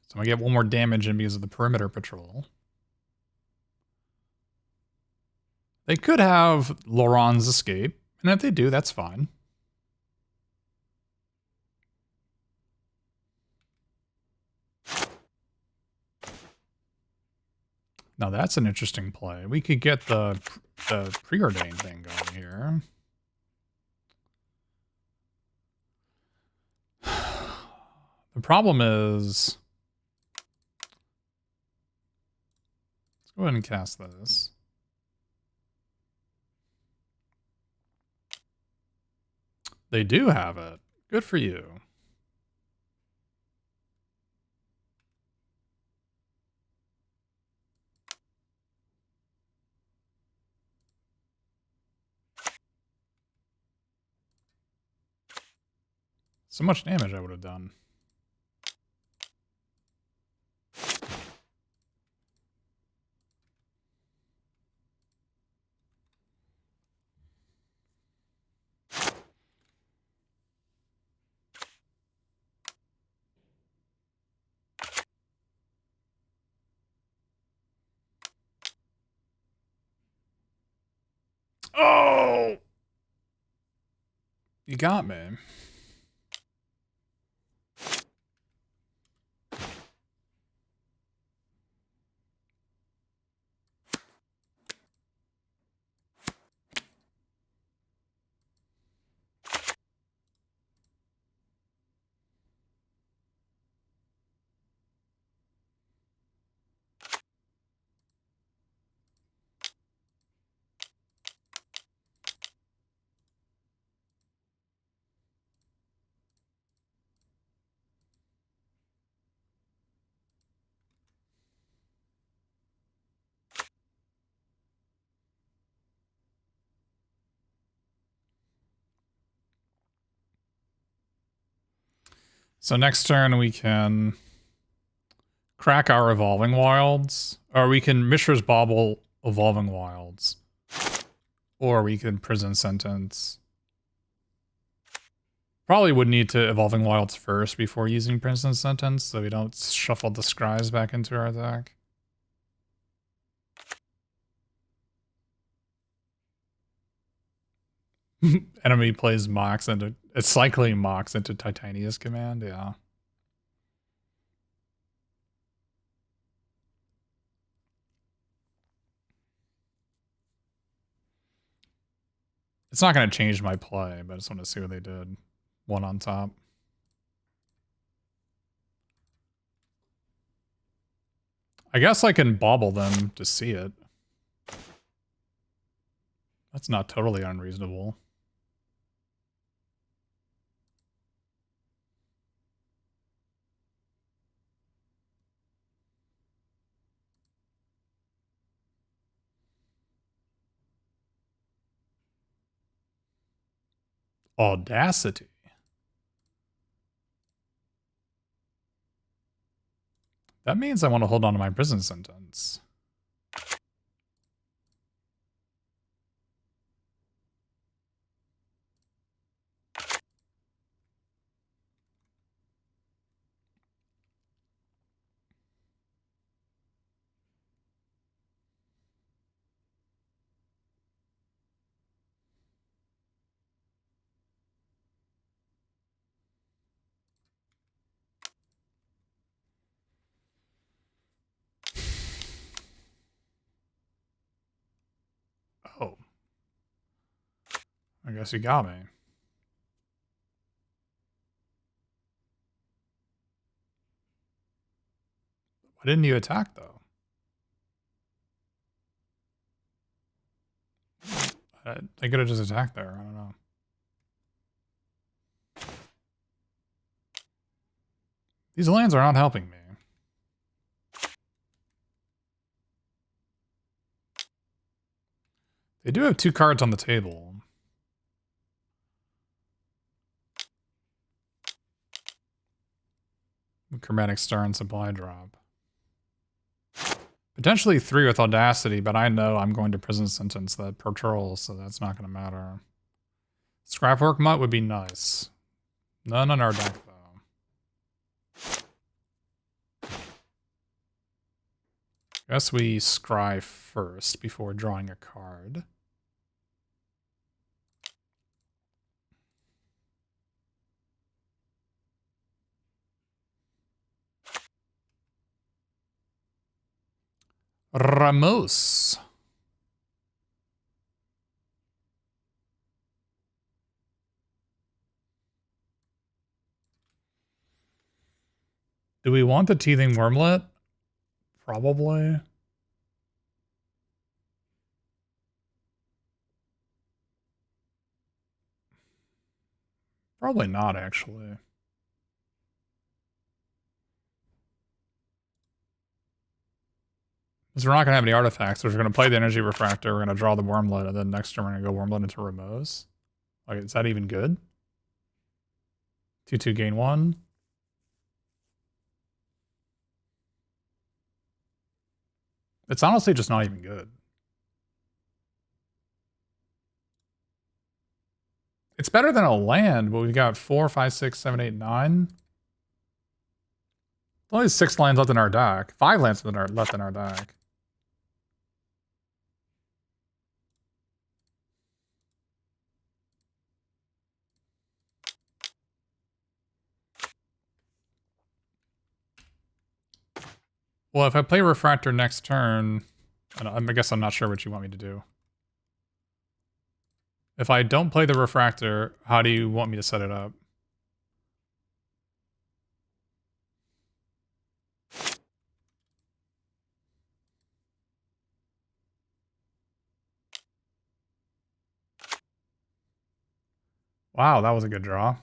So I'm going to get 1 more damage in because of the perimeter patrol. They could have Laurent's Escape, and if they do, that's fine. Now that's an interesting play. We could get the preordained thing going here. The problem is, let's go ahead and cast this. They do have it. Good for you. So much damage I would have done. Oh! You got me. So next turn we can crack our Evolving Wilds, or we can Mishra's Bauble Evolving Wilds, or we can Prison Sentence. Probably would need to Evolving Wilds first before using Prison Sentence, so we don't shuffle the Scries back into our deck. Enemy plays Mox into... It's cycling Mox into Titania's Command, yeah. It's not going to change my play, but I just want to see what they did. One on top. I guess I can bobble them to see it. That's not totally unreasonable. Audacity. That means I want to hold on to my prison sentence. Oh. I guess you got me. Why didn't you attack, though? They could have just attacked there. I don't know. These lands are not helping me. They do have 2 cards on the table. Chromatic Star and Supply Drop. Potentially 3 with Audacity, but I know I'm going to Prison Sentence that patrol, so that's not going to matter. Scrapwork Mutt would be nice. None on our deck, though. Guess we scry first before drawing a card. Ramos. Do we want the Teething Wormlet? Probably. Probably not, actually. Because we're not going to have any artifacts. So we're going to play the Energy Refractor, we're going to draw the Wormlet, and then next turn we're going to go Wormlet into Ramos. Like, is that even good? 2/2 gain 1. It's honestly just not even good. It's better than a land, but we've got 4, 5, 6, 7, 8, 9. There's only 6 lands left in our deck. 5 lands left in our deck. Well, if I play Refractor next turn, I guess I'm not sure what you want me to do. If I don't play the Refractor, how do you want me to set it up? Wow, that was a good draw.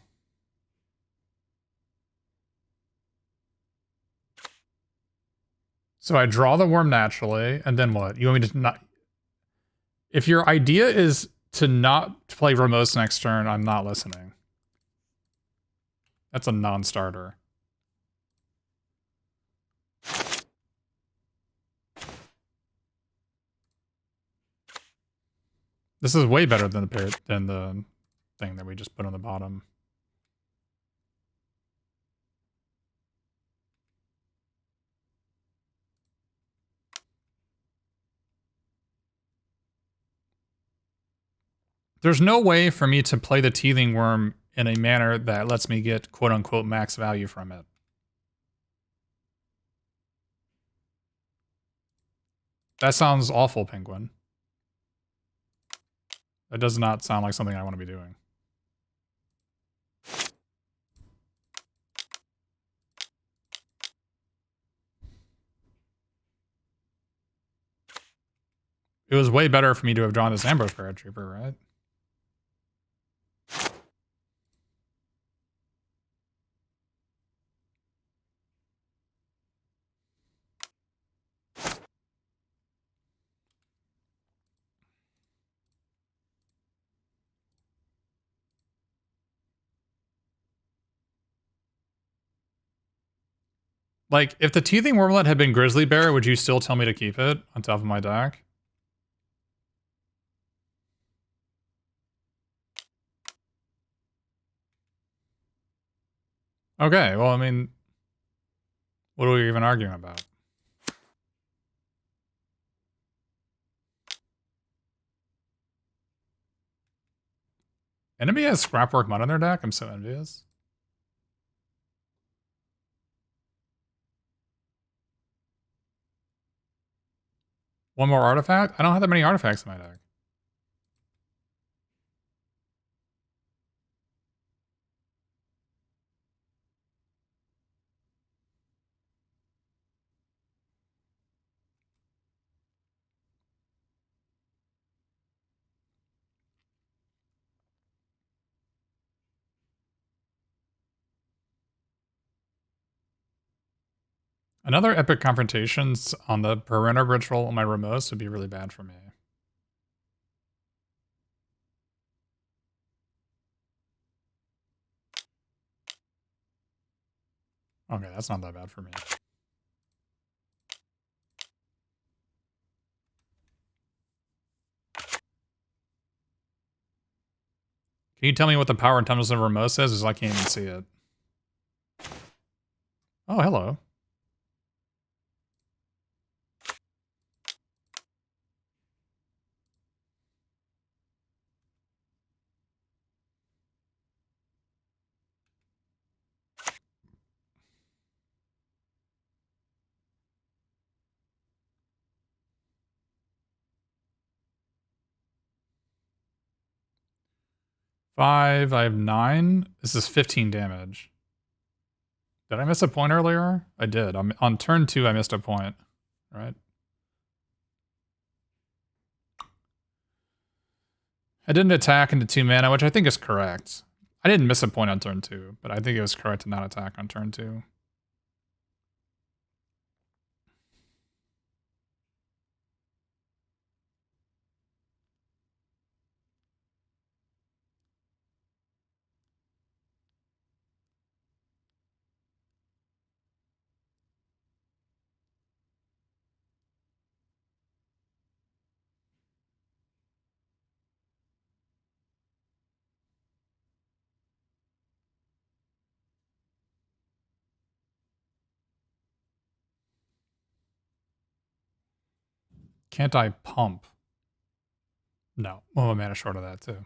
So I draw the worm naturally, and then what? You want me to not... If your idea is to not play Ramos next turn, I'm not listening. That's a non-starter. This is way better than the thing that we just put on the bottom. There's no way for me to play the Teething Worm in a manner that lets me get quote-unquote max value from it. That sounds awful, Penguin. That does not sound like something I want to be doing. It was way better for me to have drawn this Ambush Paratrooper, right? Like, if the Teething Wormlet had been Grizzly Bear, would you still tell me to keep it on top of my deck? Okay, well, I mean, what are we even arguing about? Enemy has Scrapwork Mud on their deck? I'm so envious. One more artifact? I don't have that many artifacts in my deck. Another Epic Confrontations on the Perimeter Ritual on my Ramos would be really bad for me. Okay, that's not that bad for me. Can you tell me what the power and toughness of Ramos is? Because I can't even see it. Oh, hello. Five, I have 9. This is 15 damage. Did I miss a point earlier? I did. On turn 2, I missed a point. Right? I didn't attack into 2 mana, which I think is correct. I didn't miss a point on turn 2, but I think it was correct to not attack on turn 2. Can't I pump? No. Well, I'm mana short of that, too.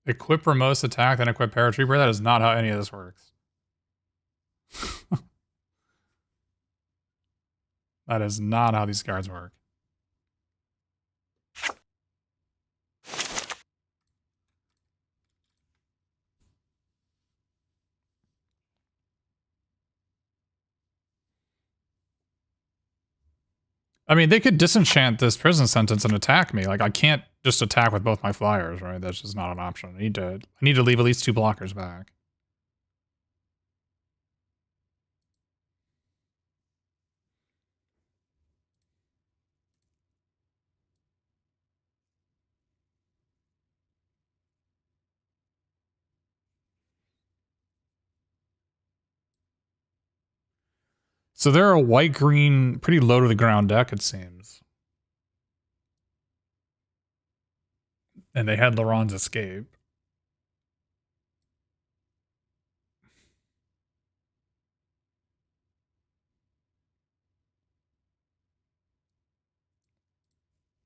Equip Ramos attack, then equip Paratrooper? That is not how any of this works. That is not how these cards work. I mean, they could disenchant this prison sentence and attack me. Like, I can't just attack with both my flyers, right? That's just not an option. I need to leave at least 2 blockers back. So they're a white-green, pretty low to the ground deck, it seems. And they had Laron's Escape.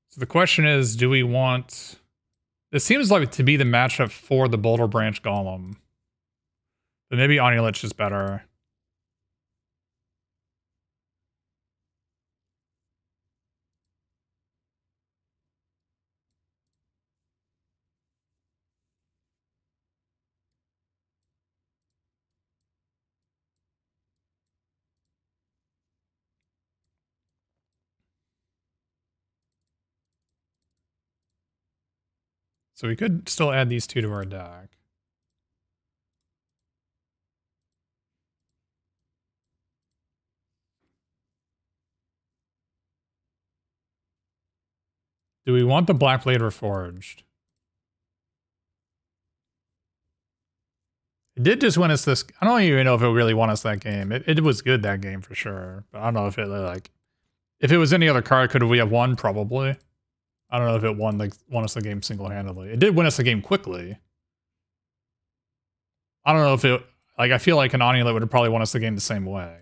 So the question is, do we want... This seems like to be the matchup for the Boulder Branch Golem. But maybe Onulich is better. So we could still add these two to our deck. Do we want the Black Blade Reforged? It did just win us this. I don't even know if it really won us that game. It was good that game for sure. But I don't know if it like... If it was any other card, could we have won? Probably. I don't know if it won us the game single-handedly. It did win us the game quickly. I don't know if it... Like, I feel like an Onulit would have probably won us the game the same way.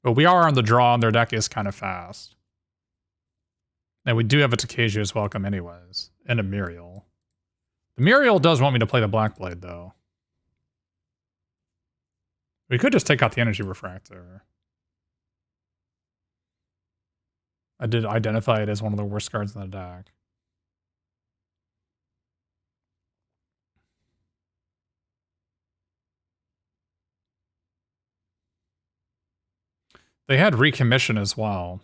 But we are on the draw, and their deck is kind of fast. And we do have a Takaju as welcome anyways. And a Muriel. The Muriel does want me to play the Black Blade, though. We could just take out the Energy Refractor. I did identify it as one of the worst cards in the deck. They had Recommission as well.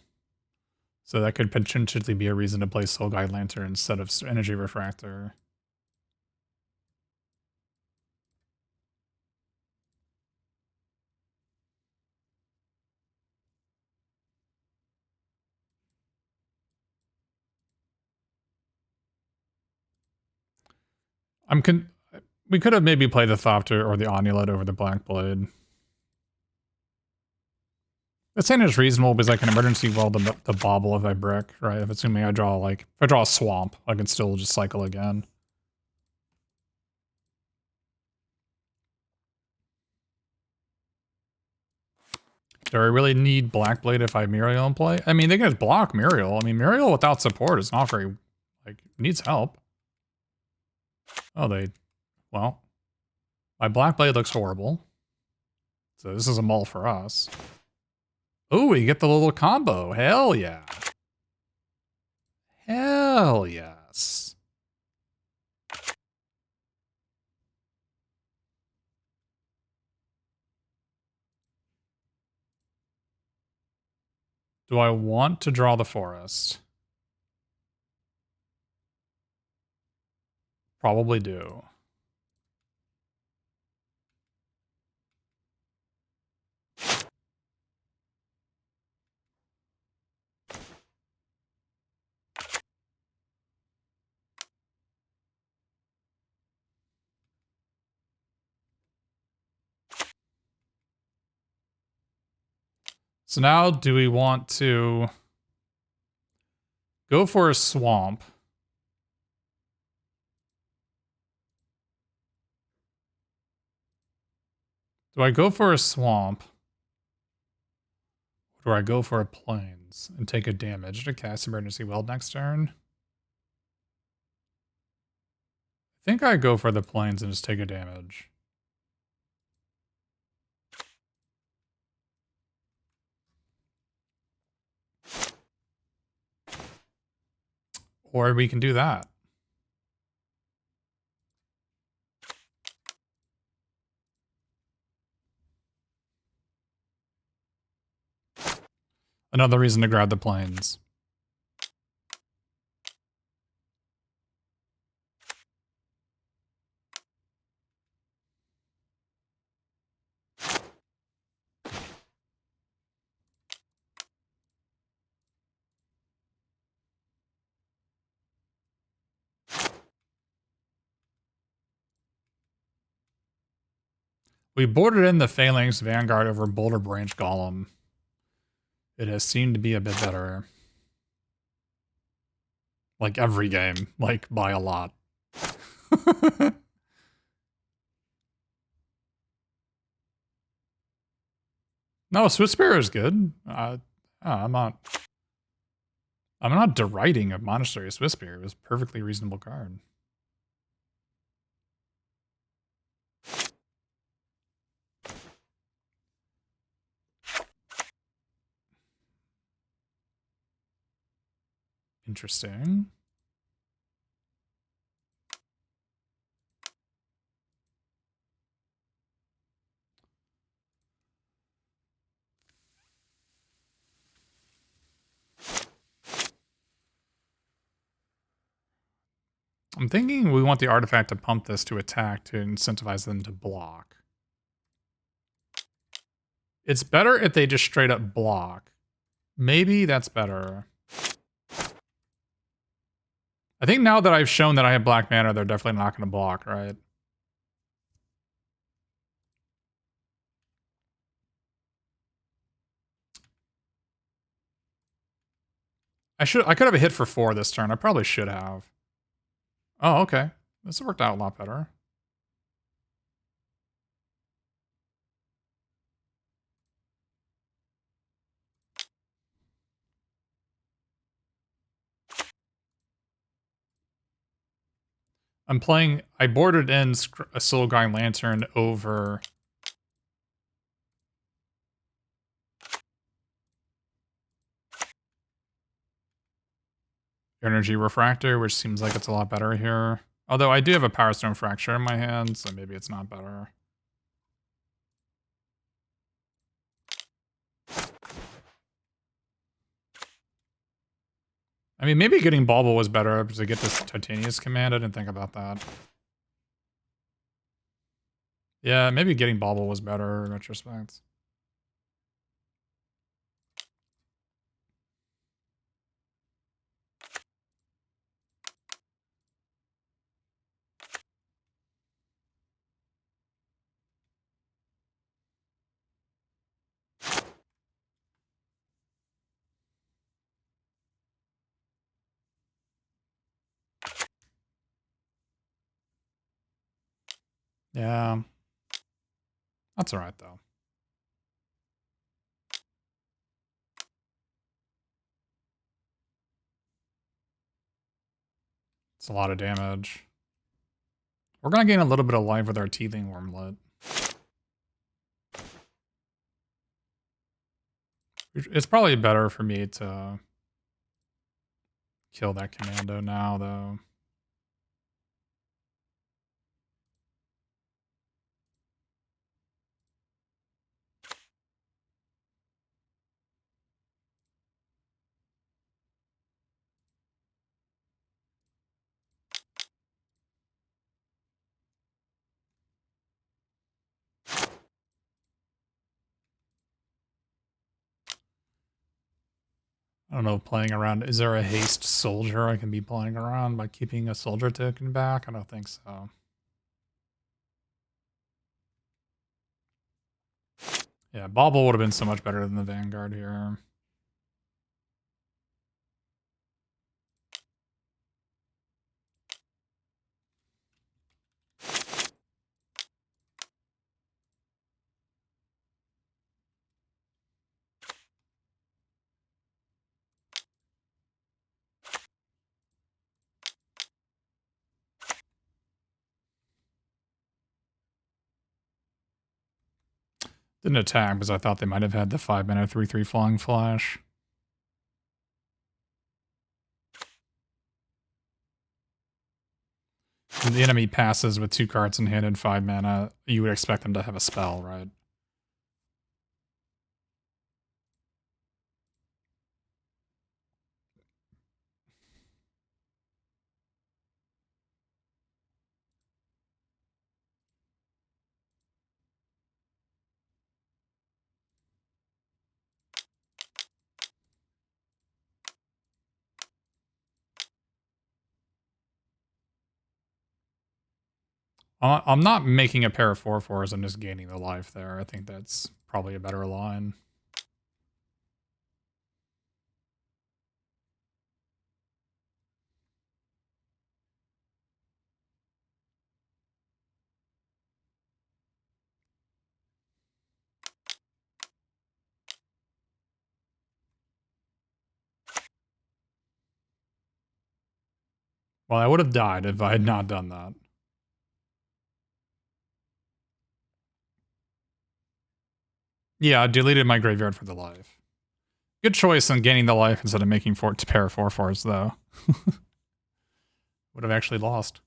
So that could potentially be a reason to play Soul Guide Lantern instead of Energy Refractor. We could have maybe played the Thopter or the Onulit over the Black Blade. That saying is reasonable because I can emergency well the Bauble if I brick, right? If assuming I draw if I draw a Swamp, I can still just cycle again. Do I really need Black Blade if I have Muriel in play? I mean, they can just block Muriel. I mean, Muriel without support is not very, needs help. Oh, well, my Black Blade looks horrible. So this is a mull for us. Oh, we get the little combo. Hell yeah. Hell yes. Do I want to draw the forest? Probably do. So now do we want to go for a swamp? Do I go for a swamp? Or do I go for a plains and take a damage to cast Emergency Weld next turn? I think I go for the plains and just take a damage. Or we can do that. Another reason to grab the plains. We boarded in the Phalanx Vanguard over Boulder Branch Golem. It has seemed to be a bit better. Like every game, like by a lot. No, Swiss Spear is good. I'm not deriding a Monastery of Swiss Spear. It was a perfectly reasonable card. Interesting. I'm thinking we want the artifact to pump this to attack to incentivize them to block. It's better if they just straight up block. Maybe that's better. I think now that I've shown that I have black mana, they're definitely not going to block, right? I could have a hit for 4 this turn. I probably should have. Oh, okay. This worked out a lot better. I boarded in a Silgine Lantern over Energy Refractor, which seems like it's a lot better here. Although I do have a Power Stone Fracture in my hand, so maybe it's not better. I mean, maybe getting Bauble was better to get this Titanius command. I didn't think about that. Yeah, maybe getting Bauble was better in retrospect. Yeah. That's alright, though. It's a lot of damage. We're gonna gain a little bit of life with our Teething Wormlet. It's probably better for me to kill that Commando now, though. I don't know, playing around. Is there a haste soldier I can be playing around by keeping a soldier token back? I don't think so. Yeah, Bauble would have been so much better than the Vanguard here. Didn't attack because I thought they might have had the 5-mana 3/3 Flying Flash. When the enemy passes with 2 cards in hand and 5 mana, you would expect them to have a spell, right? I'm not making a pair of 4/4s, I'm just gaining the life there. I think that's probably a better line. Well, I would have died if I had not done that. Yeah, I deleted my graveyard for the life. Good choice on gaining the life instead of making pair of 4/4s, though. Would have actually lost.